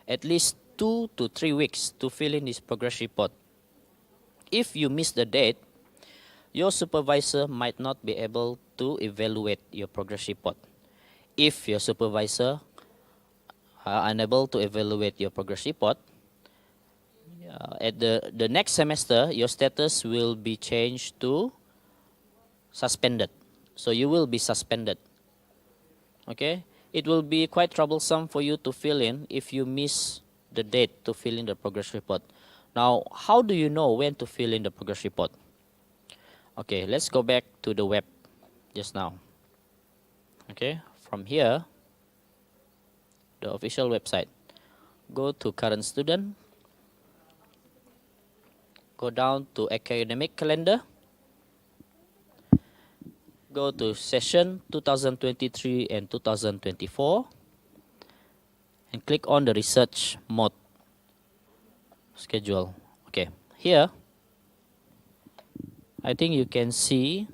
at least 2 to 3 weeks to fill in this progress report. If you miss the date, your supervisor might not be able to evaluate your progress report. If your supervisor are unable to evaluate your progress report, at the next semester, your status will be changed to suspended. So you will be suspended. Okay? It will be quite troublesome for you to fill in if you miss the date to fill in the progress report. Now, how do you know when to fill in the progress report? Okay, let's go back to the web just now. Okay, from here, the official website. Go to current student, go down to academic calendar, go to session 2023 and 2024, and click on the research mode schedule. Okay, here I think you can see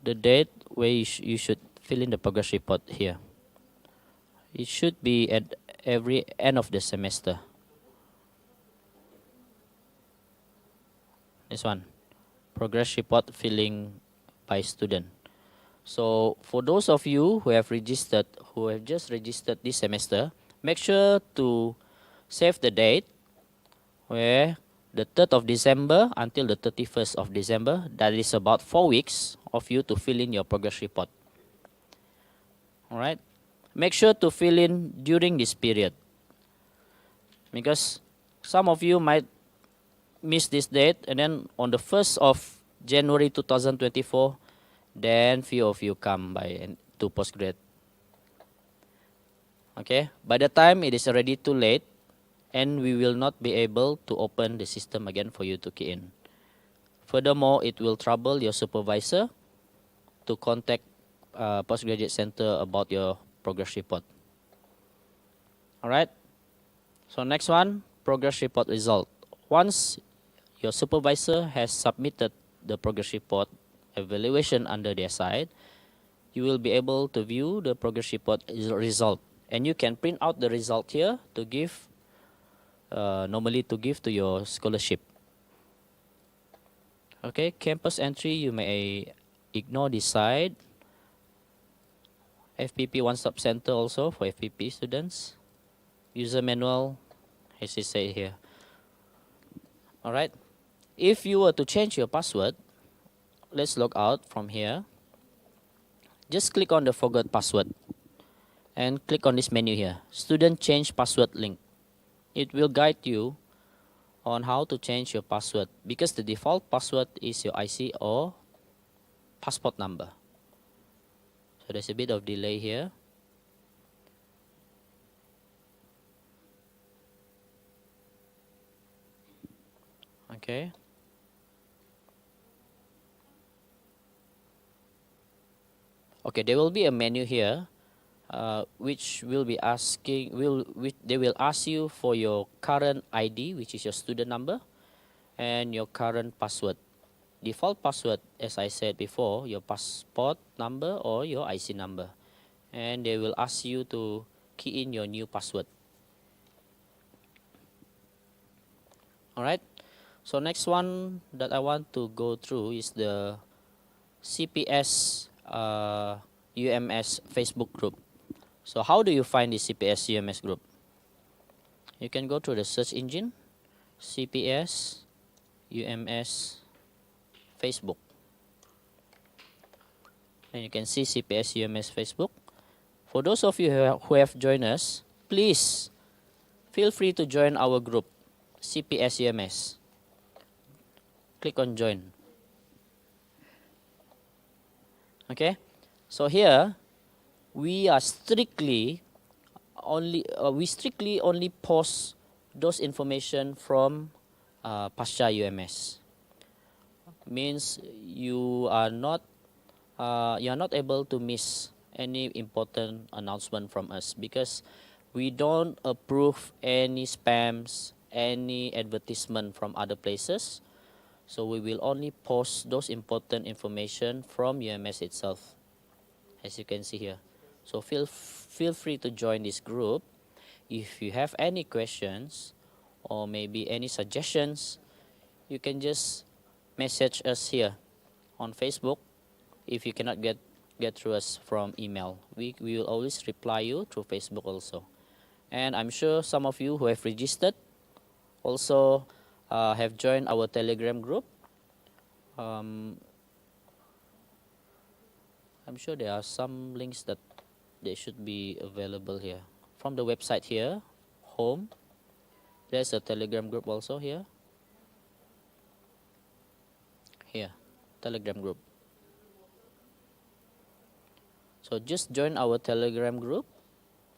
the date where you should fill in the progress report here. It should be at every end of the semester. This one, progress report filling by student. So for those of you who have just registered this semester, make sure to save the date where the 3rd of December until the 31st of December. That is about 4 weeks of you to fill in your progress report. All right. Make sure to fill in during this period, because some of you might miss this date, and then on the 1st of January 2024, then few of you come to postgrad. Okay, by the time it is already too late, and we will not be able to open the system again for you to key in. Furthermore, it will trouble your supervisor to contact Postgraduate Center about your progress report. All right. So next one, progress report result. Once your supervisor has submitted the progress report evaluation under their side, you will be able to view the progress report result, and you can print out the result here to give, normally to give to your scholarship. Okay, campus entry, you may ignore this side. FPP one-stop center also for FPP students. User manual, as it say here. All right. If you were to change your password, let's log out from here. Just click on the forgot password and click on this menu here, student change password link. It will guide you on how to change your password, because the default password is your IC or passport number. So there's a bit of delay here. Okay. Okay, there will be a menu here, which will be asking, they will ask you for your current ID, which is your student number, and your current password. Default password, as I said before, your passport number or your IC number. And they will ask you to key in your new password. All right. So next one that I want to go through is the CPS UMS Facebook group. So how do you find the CPS UMS group? You can go to the search engine, CPS UMS Facebook. And you can see CPS UMS Facebook. For those of you who have joined us, please feel free to join our group, CPS UMS. Click on join. Okay, so here we strictly only post those information from Pasca UMS. Means you are not able to miss any important announcement from us, because we don't approve any spams, any advertisement from other places. So we will only post those important information from UMS itself, as you can see here. So feel free to join this group. If you have any questions or maybe any suggestions, you can just message us here on Facebook. If you cannot get through us from email, we will always reply you through Facebook also. And I'm sure some of you who have registered also have joined our Telegram group. I'm sure there are some links that they should be available here. From the website here, home, there's a Telegram group also here. Here, Telegram group. So just join our Telegram group.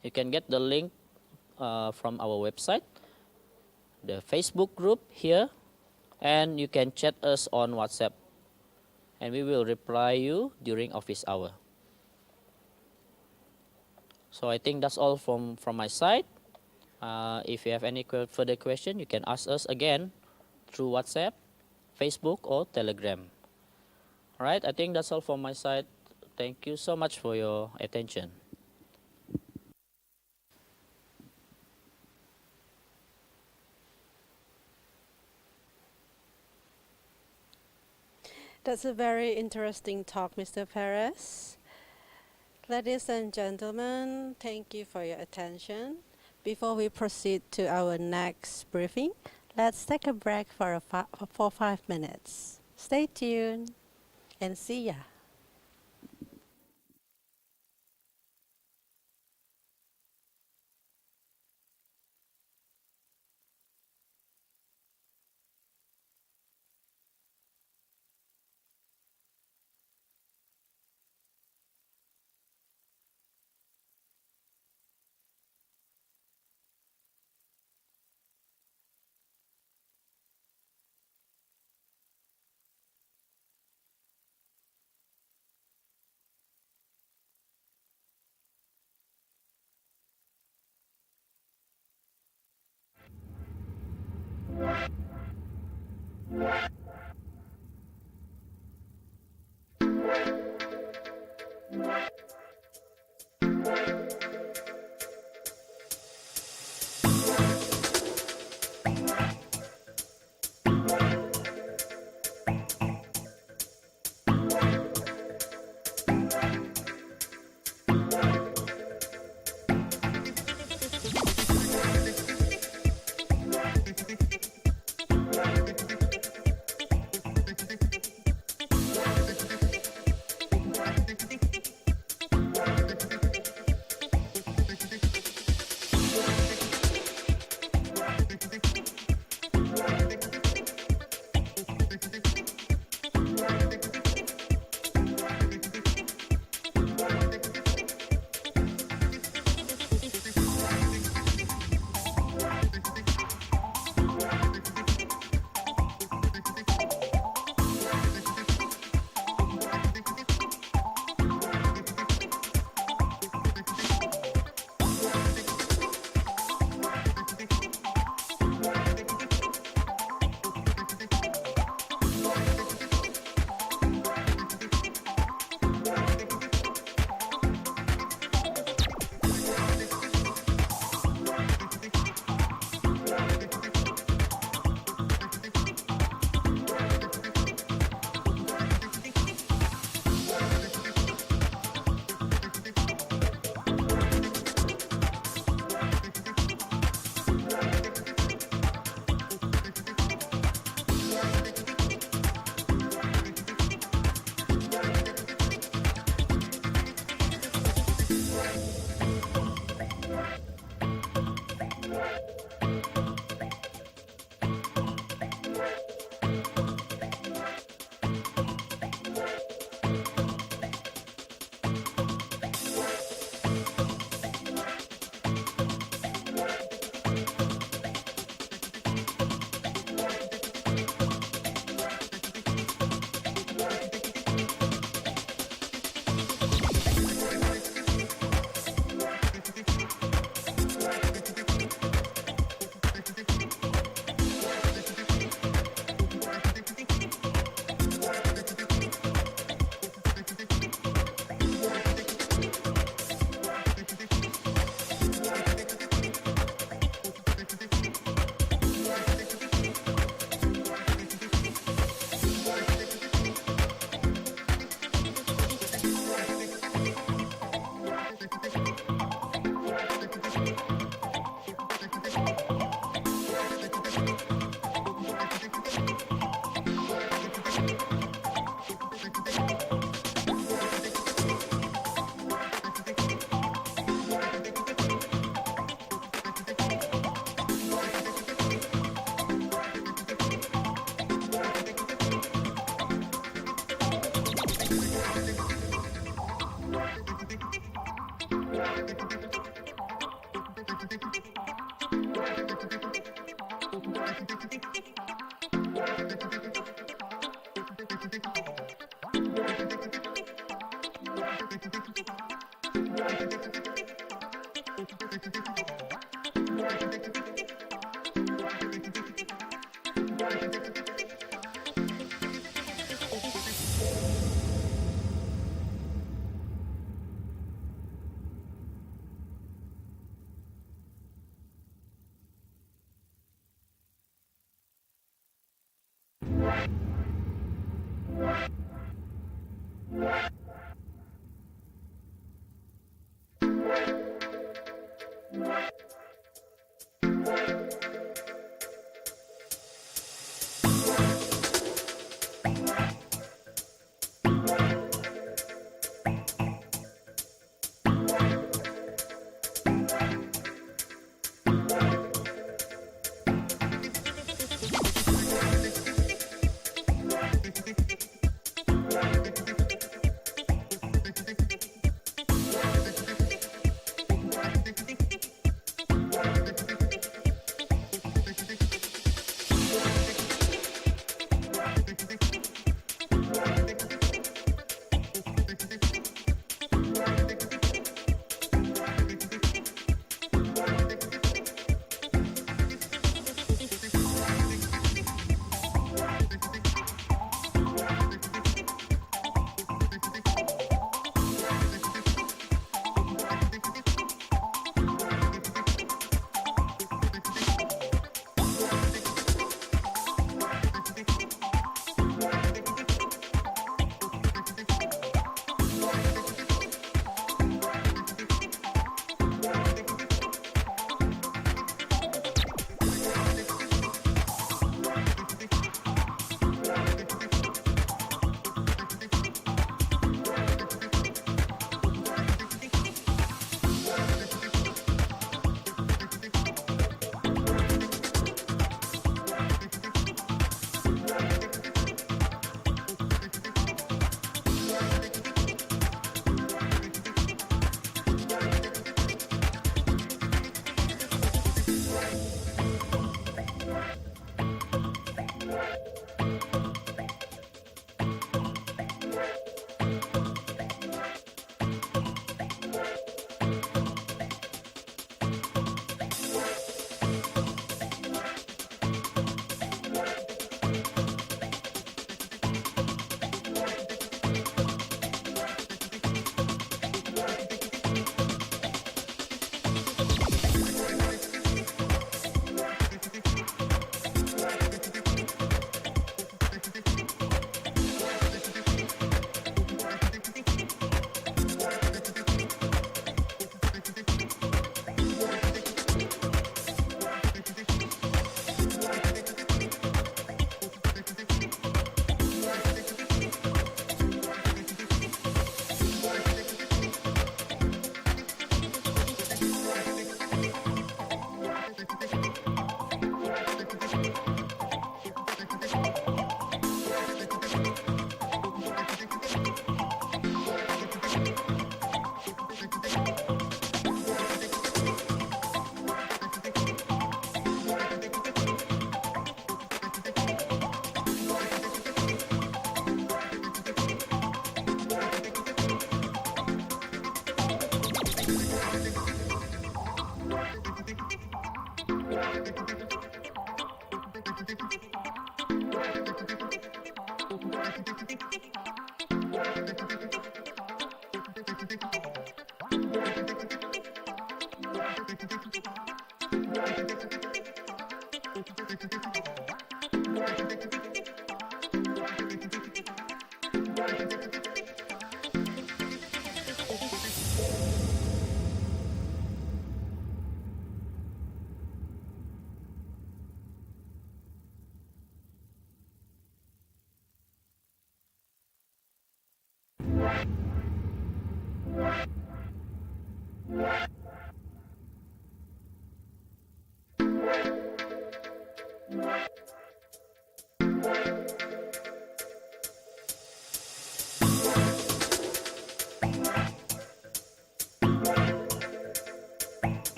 You can get the link from our website, the Facebook group here, and you can chat us on WhatsApp, and we will reply you during office hour. So I think that's all from my side. If you have any further question, you can ask us again through WhatsApp, Facebook, or Telegram. All right, I think that's all from my side. Thank you so much for your attention. That's a very interesting talk, Mr. Perez. Ladies and gentlemen, thank you for your attention. Before we proceed to our next briefing, let's take a break for 5 minutes. Stay tuned and see ya.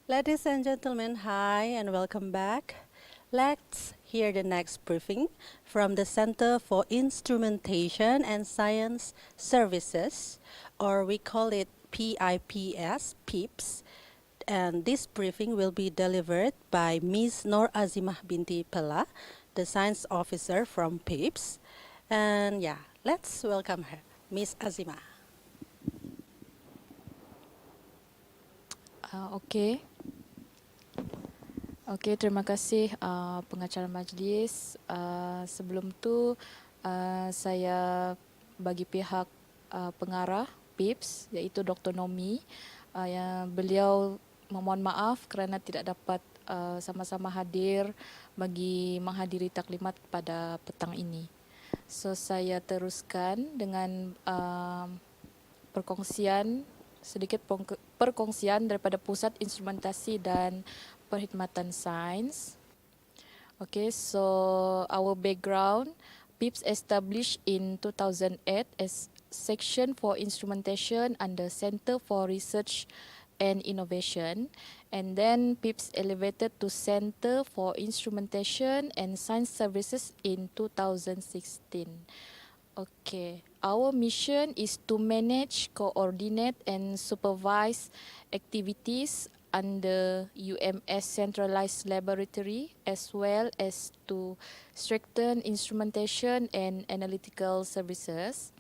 Ladies and gentlemen, hi and welcome back. Let's hear the next briefing from the Center for Instrumentation and Science Services, or we call it PIPS, PIPS. And this briefing will be delivered by Ms. Nur Azimah binti Pella, the science officer from PIPS. And yeah, let's welcome her, Ms. Azimah. Okey. Okey, terima kasih pengacara majlis. Sebelum tu saya bagi pihak pengarah PIPS iaitu Dr. Nomi yang beliau memohon maaf kerana tidak dapat sama-sama hadir bagi menghadiri taklimat pada petang ini. So saya teruskan dengan sedikit perkongsian daripada Pusat Instrumentasi dan Perkhidmatan Sains. Okay, so our background, PIPS established in 2008 as Section for Instrumentation under Center for Research and Innovation, and then PIPS elevated to Center for Instrumentation and Science Services in 2016. Okay, our mission is to manage, coordinate and supervise activities under UMS Centralized Laboratory as well as to strengthen instrumentation and analytical services.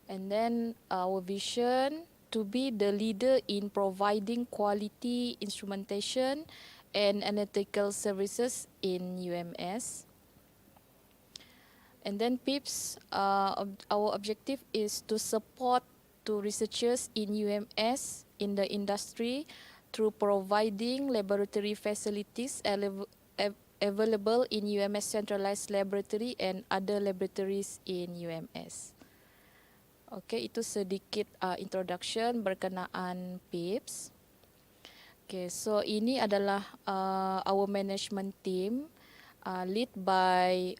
And then our vision to be the leader in providing quality instrumentation and analytical services in UMS. And then PIPS, our objective is to support to researchers in UMS in the industry through providing laboratory facilities available in UMS Centralized Laboratory and other laboratories in UMS. Okay, itu sedikit introduction berkenaan PIPS. Okay, so ini adalah our management team. Led by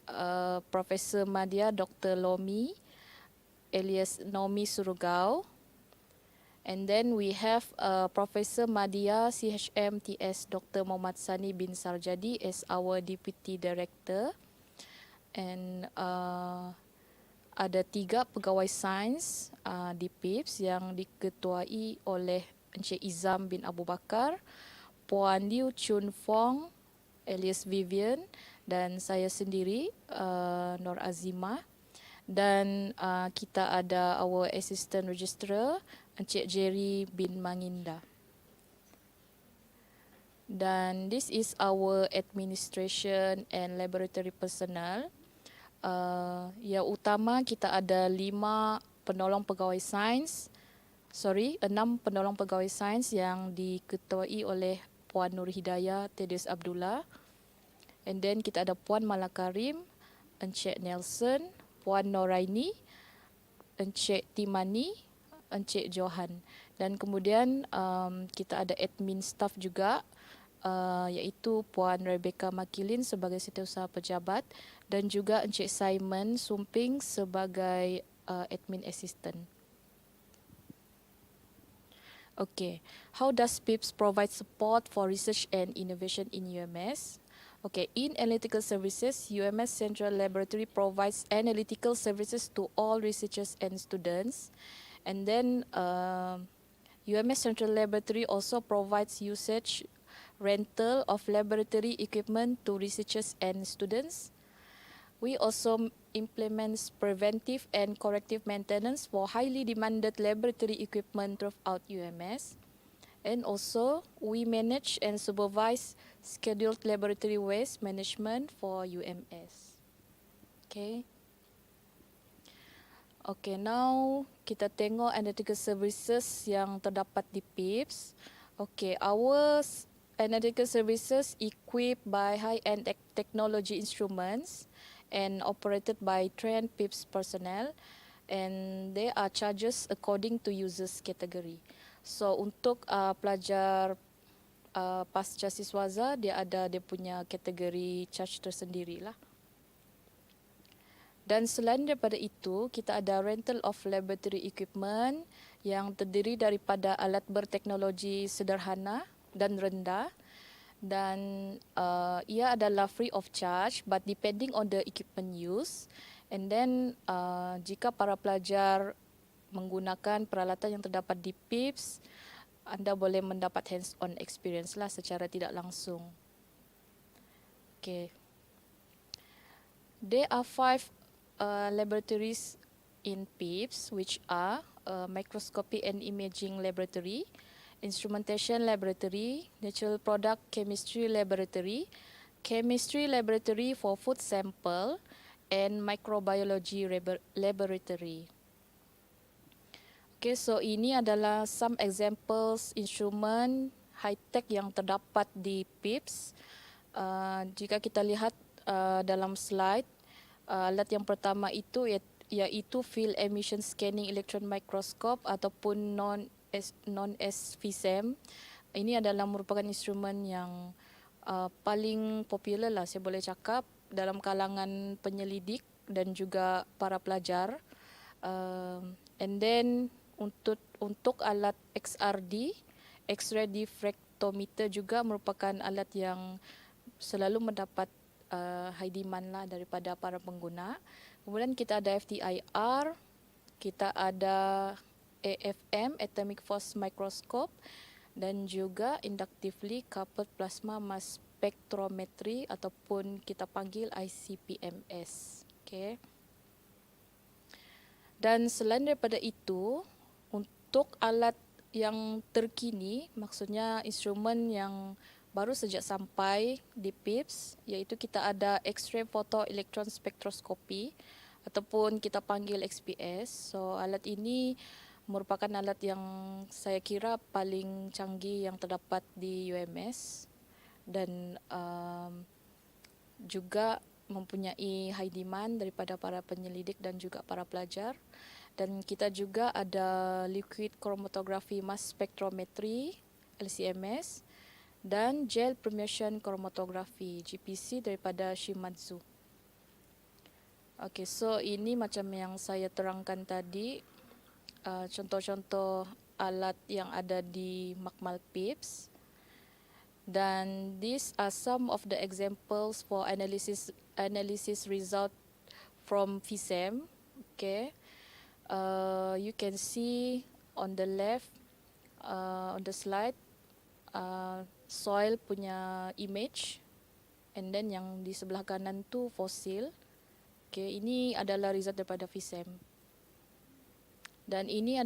Professor Madya Dr. Lomi alias Nomi Surugau. And then we have Professor Madya CHM TS Dr. Muhammad Sani bin Sarjadi as our Deputy Director. And ada 3 pegawai sains di PIPS yang diketuai oleh Encik Izam bin Abu Bakar, Puan Liu Chun Fong alias Vivian, dan saya sendiri Nur Azimah, dan kita ada our assistant registrar Encik Jerry bin Manginda. Dan this is our administration and laboratory personnel. Yang utama kita ada 6 penolong pegawai sains, 6 penolong pegawai sains yang diketuai oleh Puan Nur Hidayah Tedis Abdullah. And then kita ada Puan Malakarim, Encik Nelson, Puan Noraini, Encik Timani, Encik Johan. Dan kemudian kita ada admin staff juga, iaitu Puan Rebecca Makilin sebagai Setiausaha Pejabat dan juga Encik Simon Sumping sebagai admin assistant. Okay, how does PIPS provide support for research and innovation in UMS? Okay, in analytical services, UMS Central Laboratory provides analytical services to all researchers and students. And then UMS Central Laboratory also provides usage rental of laboratory equipment to researchers and students. We also implement preventive and corrective maintenance for highly demanded laboratory equipment throughout UMS. And also, we manage and supervise scheduled laboratory waste management for UMS. Okay. Okay, now kita tengok analytical services yang terdapat di PIPS. Okay, our analytical services equipped by high-end technology instruments and operated by trained PIPS personnel, and they are charges according to users category. So untuk pelajar pasca siswaza, dia ada dia punya kategori charge tersendiri lah. Dan selain daripada itu, kita ada rental of laboratory equipment yang terdiri daripada alat berteknologi sederhana dan rendah, dan ia adalah free of charge but depending on the equipment use. And then jika para pelajar menggunakan peralatan yang terdapat di PIPS, anda boleh mendapat hands-on experience lah secara tidak langsung. Okay. There are 5 laboratories in PIPS, which are microscopy and imaging laboratory, instrumentation laboratory, natural product chemistry laboratory for food sample, and microbiology laboratory. Okay, so ini adalah some examples instrument high-tech yang terdapat di PIPS. Jika kita lihat dalam slide, alat yang pertama itu iaitu field emission scanning electron microscope ataupun non-SVSEM. Ini adalah merupakan instrumen yang paling popular lah, saya boleh cakap, dalam kalangan penyelidik dan juga para pelajar. And then untuk alat XRD, X-ray diffractometer juga merupakan alat yang selalu mendapat high demand lah daripada para pengguna. Kemudian kita ada FTIR, kita ada AFM, Atomic Force Microscope, dan juga Inductively Coupled Plasma Mass Spectrometry ataupun kita panggil ICP-MS. Okay. Dan selain daripada itu, untuk alat yang terkini, maksudnya instrumen yang baru sejak sampai di PIPS, iaitu kita ada X-ray photoelectron spectroscopy ataupun kita panggil XPS. So alat ini merupakan alat yang saya kira paling canggih yang terdapat di UMS dan juga mempunyai high demand daripada para penyelidik dan juga para pelajar. Dan kita juga ada liquid chromatography mass spectrometry LCMS dan gel permeation chromatography GPC daripada Shimadzu. Okay, so ini macam yang saya terangkan tadi, contoh-contoh alat yang ada di Makmal PIPS. Dan these are some of the examples for analysis result from FISEM. Okay. You can see on the left on the slide soil punya image, and then yang di sebelah kanan tu fosil. Okay, ini adalah result daripada FISEM. Dan ini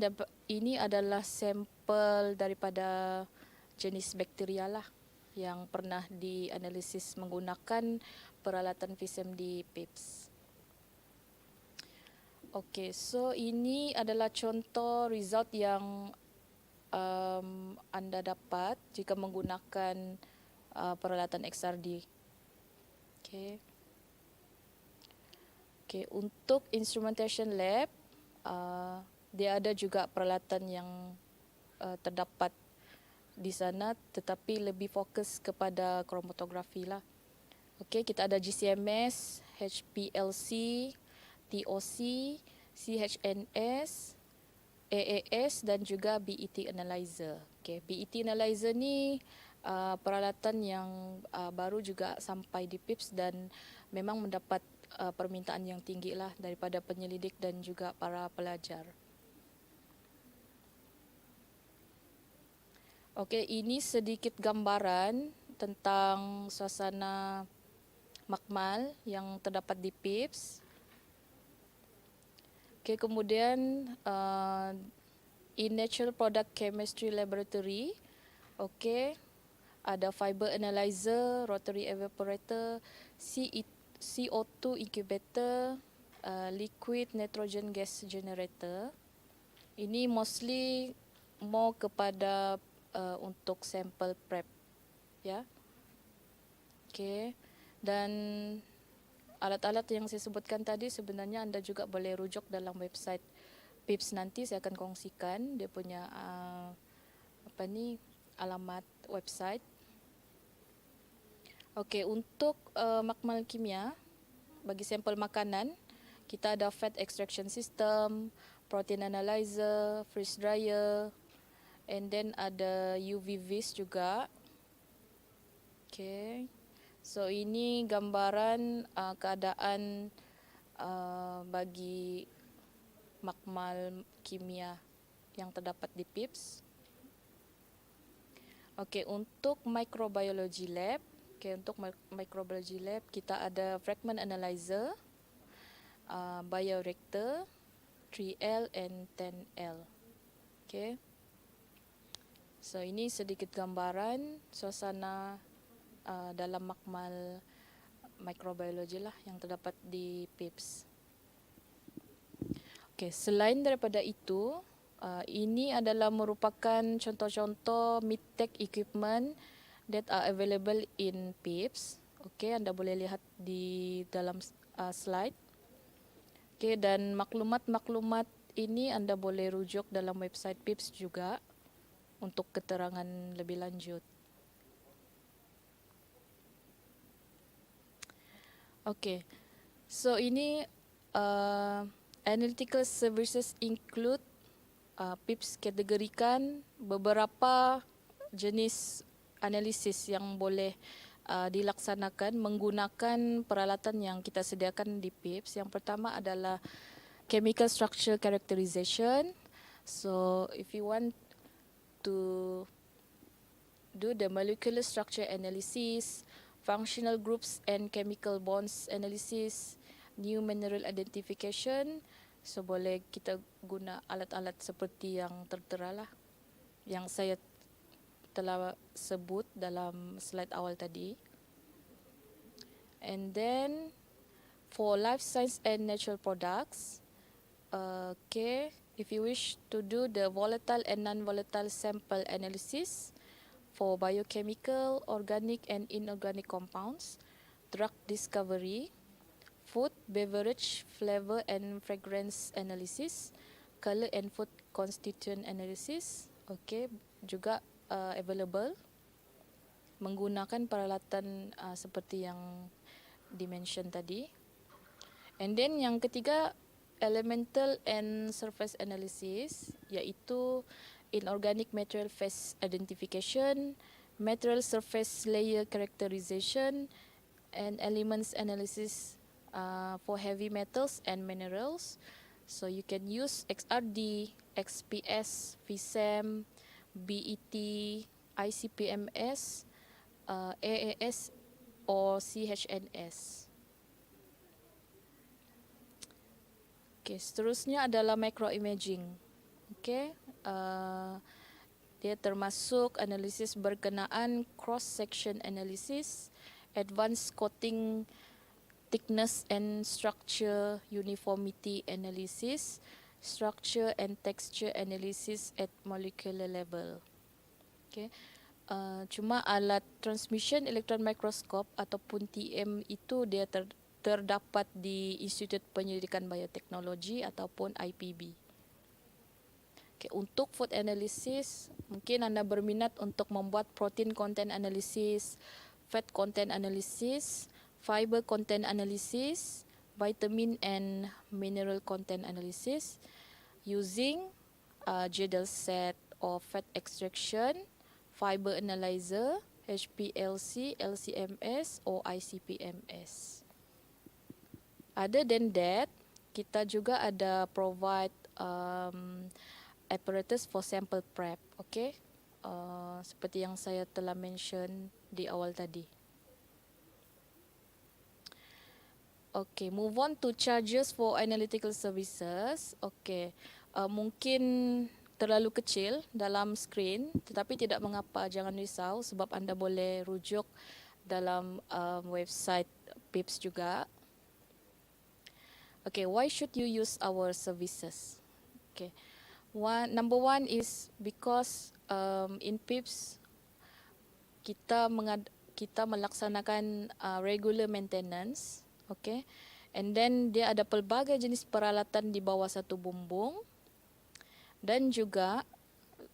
adalah sampel daripada jenis bakteria lah yang pernah dianalisis menggunakan peralatan FISEM di PIPS. Okay, so ini adalah contoh result yang anda dapat jika menggunakan peralatan XRD. Okay. Okay, untuk instrumentation lab, dia ada juga peralatan yang terdapat di sana, tetapi lebih fokus kepada kromatografi lah. Okay, kita ada GCMS, HPLC, TOC, CHNS, AAS dan juga BET analyzer. Okay, BET analyzer ni peralatan yang baru juga sampai di PIPS dan memang mendapat permintaan yang tinggi lah daripada penyelidik dan juga para pelajar. Okay, ini sedikit gambaran tentang suasana Makmal yang terdapat di PIPS. Okay, kemudian in Natural Product Chemistry Laboratory, okay, ada fiber analyzer, rotary evaporator, CO2 incubator, liquid nitrogen gas generator. Ini mostly more kepada untuk sampel prep, ya. Okay, dan alat-alat yang saya sebutkan tadi sebenarnya anda juga boleh rujuk dalam website PIPS nanti. Saya akan kongsikan dia punya alamat website. Okey, untuk makmal kimia bagi sampel makanan, kita ada fat extraction system, protein analyzer, freeze dryer, and then ada UV vis juga Okay. So ini gambaran keadaan bagi makmal kimia yang terdapat di PIPS. Okey, untuk microbiology lab, untuk microbiology lab kita ada fragment analyzer, bioreactor, 3L and 10L. Okey. So ini sedikit gambaran suasana dalam makmal microbiology lah yang terdapat di PIPS. Okey, selain daripada itu, ini adalah merupakan contoh-contoh mid-tech equipment that are available in PIPS. Okey, anda boleh lihat di dalam slide. Okey, dan maklumat-maklumat ini anda boleh rujuk dalam website PIPS juga untuk keterangan lebih lanjut. Okey, so ini analytical services include PIPS kategorikan beberapa jenis analisis yang boleh dilaksanakan menggunakan peralatan yang kita sediakan di PIPS. Yang pertama adalah chemical structure characterization. So if you want to do the molecular structure analysis, functional groups and chemical bonds analysis, new mineral identification, so boleh kita guna alat-alat seperti yang tertera lah, yang saya telah sebut dalam slide awal tadi. And then for life science and natural products, okay, if you wish to do the volatile and non-volatile sample analysis for biochemical, organic and inorganic compounds, drug discovery, food, beverage, flavor and fragrance analysis, color and food constituent analysis, okay, juga available menggunakan peralatan seperti yang dimention tadi. And then yang ketiga, elemental and surface analysis, iaitu inorganic material phase identification, material surface layer characterization, and elements analysis for heavy metals and minerals. So you can use XRD, XPS, VSEM, BET, ICPMS, AAS, or CHNS. Okay, seterusnya adalah microimaging. Okay, dia termasuk analisis berkenaan cross-section analysis, advanced coating thickness and structure uniformity analysis, structure and texture analysis at molecular level. Okay. Cuma alat transmission electron microscope ataupun TM itu dia terdapat di Institut Penyelidikan Bioteknologi ataupun IPB. Okay, untuk food analysis, mungkin anda berminat untuk membuat protein content analysis, fat content analysis, fiber content analysis, vitamin and mineral content analysis using JDL set or fat extraction, fiber analyzer, HPLC, LCMS or ICPMS. Other than that, kita juga ada provide apparatus for sample prep, okay? Seperti yang saya telah mention di awal tadi. Okay, move on to charges for analytical services. Okay, mungkin terlalu kecil dalam screen, tetapi tidak mengapa, jangan risau sebab anda boleh rujuk dalam website PIPS juga. Okay, why should you use our services? Okay, number one is because in PIPS kita melaksanakan regular maintenance. Okay, and then dia ada pelbagai jenis peralatan di bawah satu bumbung, dan juga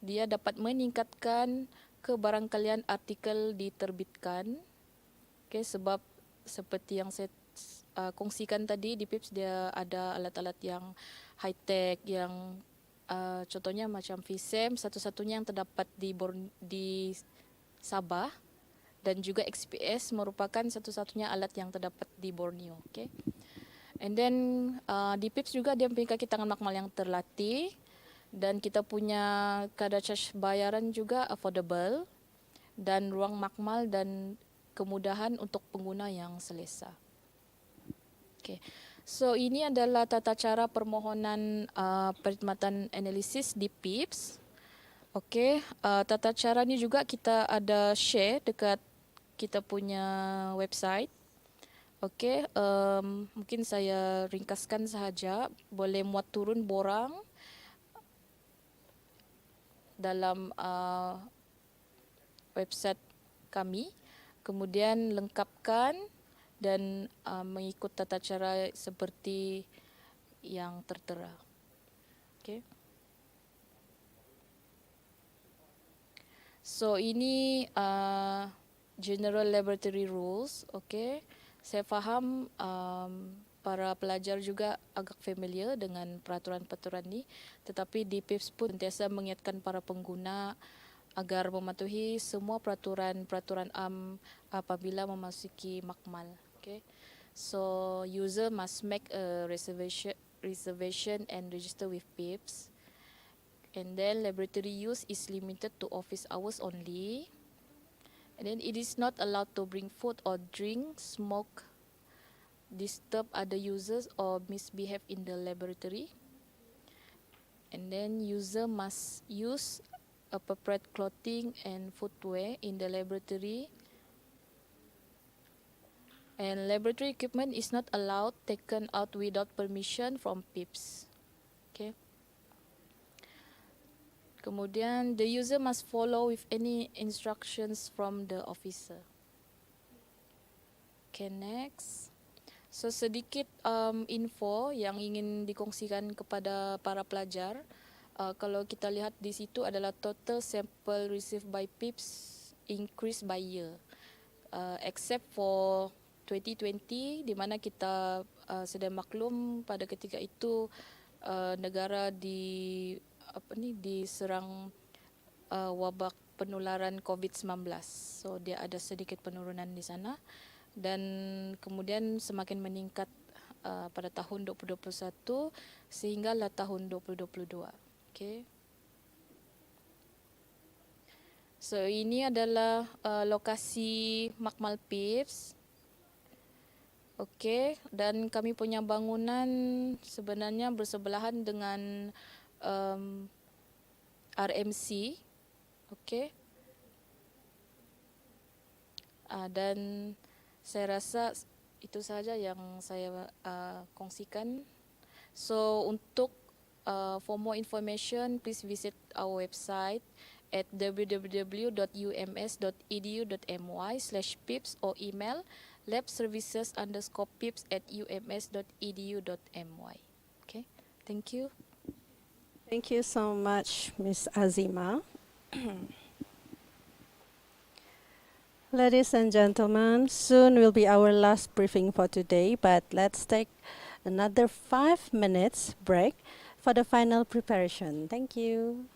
dia dapat meningkatkan kebarangkalian artikel diterbitkan. Okay, sebab seperti yang saya kongsikan tadi di PIPS, dia ada alat-alat yang high tech yang contohnya macam VSEM, satu-satunya yang terdapat di Sabah, dan juga XPS merupakan satu-satunya alat yang terdapat di Borneo. Okay. And then di PIPS juga dia mempunyai kaki tangan makmal yang terlatih, dan kita punya kadar charge bayaran juga affordable, dan ruang makmal dan kemudahan untuk pengguna yang selesa. Okay. So ini adalah tata cara permohonan perkhidmatan analisis di PIPS. Okay, tata cara ni juga kita ada share dekat kita punya website. Okay, mungkin saya ringkaskan sahaja. Boleh muat turun borang dalam website kami. Kemudian lengkapkan dan mengikut tata cara seperti yang tertera. Okay. So ini general laboratory rules. Okay. Saya faham para pelajar juga agak familiar dengan peraturan-peraturan ni, tetapi di PIPS pun sentiasa mengingatkan para pengguna agar mematuhi semua peraturan-peraturan apabila memasuki makmal. Okay. So user must make a reservation and register with PIPS. And then laboratory use is limited to office hours only. And then it is not allowed to bring food or drink, smoke, disturb other users or misbehave in the laboratory. And then user must use appropriate clothing and footwear in the laboratory. And laboratory equipment is not allowed taken out without permission from PIPS. Okay. Kemudian the user must follow with any instructions from the officer. Okay, next. So sedikit info yang ingin dikongsikan kepada para pelajar. Kalau kita lihat di situ adalah total sample received by PIPS increase by year. Except for 2020 di mana kita sedia maklum pada ketika itu negara diserang wabak penularan COVID-19. So dia ada sedikit penurunan di sana, dan kemudian semakin meningkat pada tahun 2021 sehinggalah tahun 2022. Okay. So ini adalah lokasi makmal PIPS. Okay, dan kami punya bangunan sebenarnya bersebelahan dengan RMC. Okay. Dan saya rasa itu sahaja yang saya kongsikan. So untuk for more information, please visit our website at www.ums.edu.my/pips or email labservices_pips@ums.edu.my. Okay, thank you. Thank you so much, Ms. Azima. Ladies and gentlemen, soon will be our last briefing for today, but let's take another 5 minutes break for the final preparation. Thank you.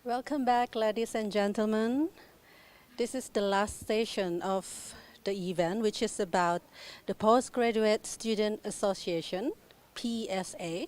Welcome back, ladies and gentlemen. this is the last session of the event, which is about the Postgraduate Student Association, PSA.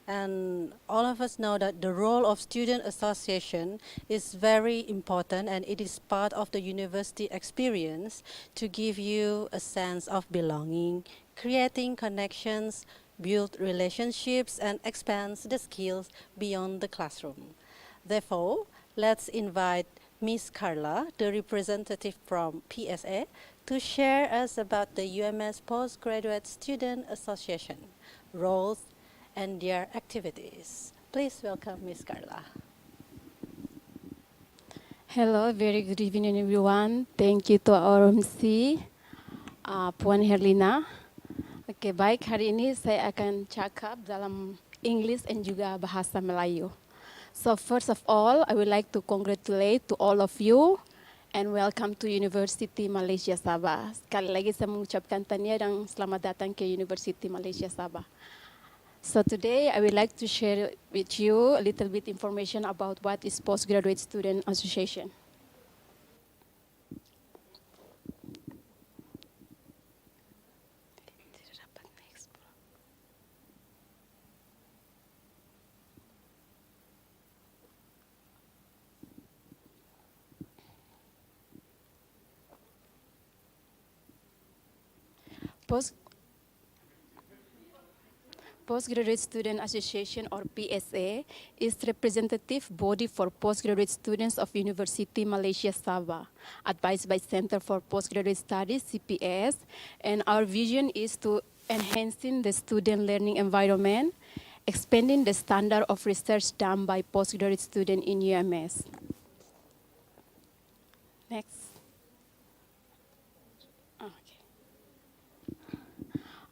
And all of us know that the role of student association is very important, and it is part of the university experience to give you a sense of belonging, creating connections, build relationships, and expand the skills beyond the classroom. Therefore, let's invite Miss Carla, the representative from PSA, to share us about the UMS Postgraduate Student Association roles and their activities. Please welcome Miss Carla. Hello, very good evening everyone. Thank you to our MC, Puan Herlina. Oke, baik, hari ini saya akan cakap dalam English and juga bahasa Melayu. So first of all, I would like to congratulate to all of you and welcome to University Malaysia Sabah. Sekali lagi saya mengucapkan tahniah dan selamat datang ke University Malaysia Sabah. So today I would like to share with you a little bit information about what is Postgraduate Student Association. Postgraduate Student Association, or PSA, is representative body for postgraduate students of University Malaysia Sabah, advised by Center for Postgraduate Studies, CPS, and our vision is to enhancing the student learning environment, expanding the standard of research done by postgraduate students in UMS. Next.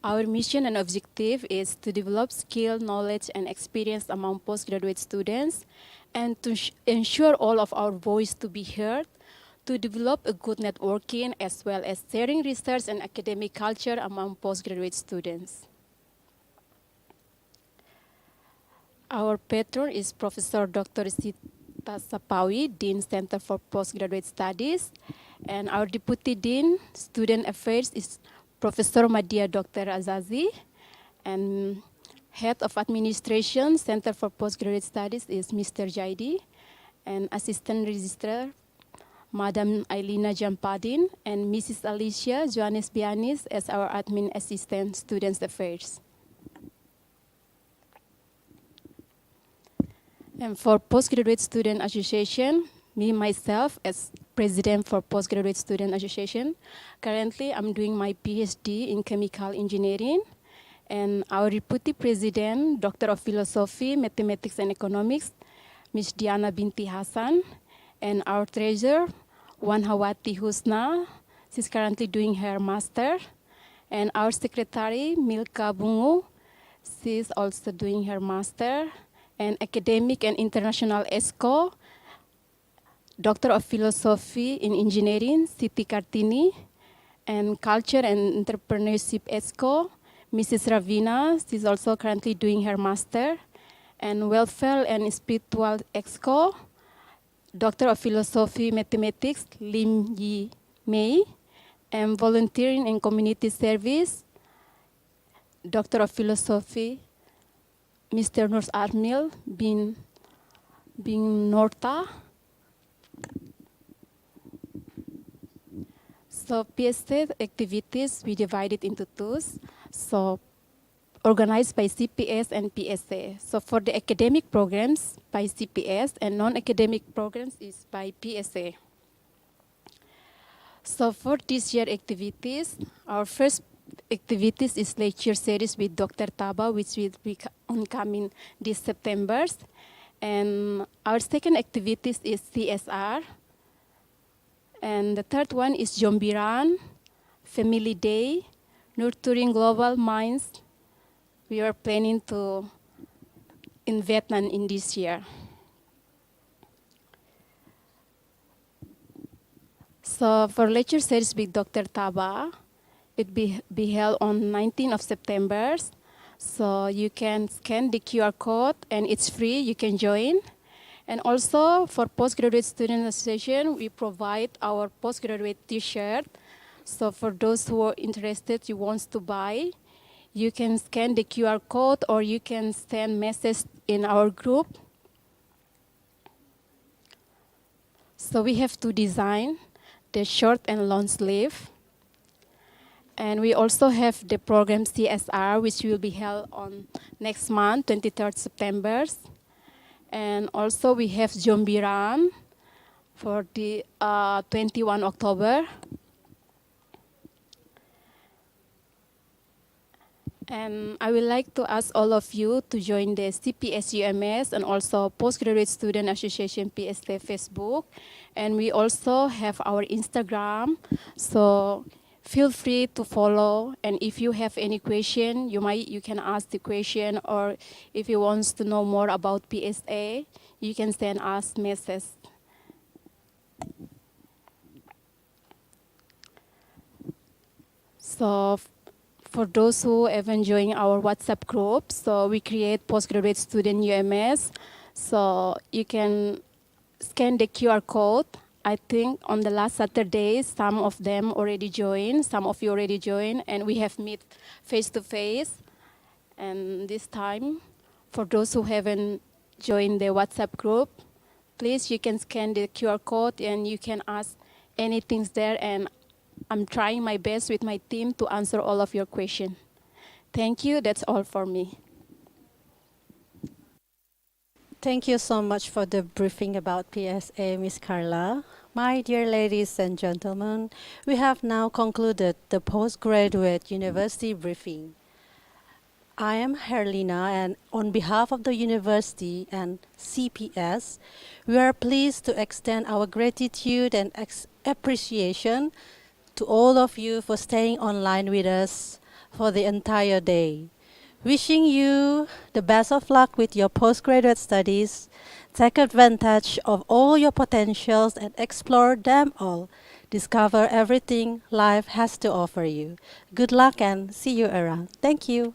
Our mission and objective is to develop skill, knowledge, and experience among postgraduate students, and to ensure all of our voice to be heard, to develop a good networking as well as sharing research and academic culture among postgraduate students. Our patron is Professor Dr. Sita Sapawi, Dean Center for Postgraduate Studies, and our Deputy Dean, Student Affairs, is Professor Madhya Dr. Azazi, and Head of Administration, Center for Postgraduate Studies is Mr. Jaidi, and Assistant Registrar, Madam Ailina Jampadin, and Mrs. Alicia Johannes Bianis as our Admin Assistant, Students Affairs. And for Postgraduate Student Association, me, myself, as President for Postgraduate Student Association. Currently, I'm doing my PhD in Chemical Engineering. And our Deputy President, Doctor of Philosophy, Mathematics and Economics, Ms. Diana Binti Hassan. And our Treasurer, Wan Hawati Husna. She's currently doing her Master. And our Secretary, Milka Bungu. She's also doing her Master. And Academic and International ESCO, Doctor of Philosophy in Engineering, Siti Kartini, and Culture and Entrepreneurship ESCO, Mrs. Ravina, she's also currently doing her Master, and Welfare and Spiritual ESCO, Doctor of Philosophy Mathematics, Lim Yi Mei, and Volunteering and Community Service, Doctor of Philosophy, Mr. Nur Armil bin Norta. So PSA activities, we divide it into two. So organized by CPS and PSA. So for the academic programs by CPS and non-academic programs is by PSA. So for this year activities, our first activities is lecture series with Dr. Taba, which will be oncoming this September. And our second activities is CSR. And the third one is Jombiran, Family Day, Nurturing Global Minds. We are planning to in Vietnam in this year. So for lecture series with Dr. Taba, it be held on 19th of September. So you can scan the QR code and it's free, you can join. And also for Postgraduate Student Association, we provide our postgraduate t-shirt. So for those who are interested, you want to buy, you can scan the QR code or you can send message in our group. So we have to design the short and long sleeve. And we also have the program CSR, which will be held on next month, 23rd September. And also we have Zombie Run for the 21 October. And I would like to ask all of you to join the CPS UMS and also Postgraduate Student Association PST Facebook. And we also have our Instagram. So feel free to follow. And if you have any question, you can ask the question. Or if you want to know more about PSA, you can send us message. So for those who haven't joined our WhatsApp group, so we create Postgraduate Student UMS. So you can scan the QR code. I think on the last Saturday, some of them already joined, some of you already joined, and we have met face-to-face. And this time, for those who haven't joined the WhatsApp group, please, you can scan the QR code and you can ask anything there, and I'm trying my best with my team to answer all of your questions. Thank you. That's all for me. Thank you so much for the briefing about PSA, Ms. Carla. My dear ladies and gentlemen, we have now concluded the postgraduate university briefing. I am Herlina, and on behalf of the university and CPS, we are pleased to extend our gratitude and appreciation to all of you for staying online with us for the entire day. Wishing you the best of luck with your postgraduate studies. Take advantage of all your potentials and explore them all. Discover everything life has to offer you. Good luck and see you around. Thank you.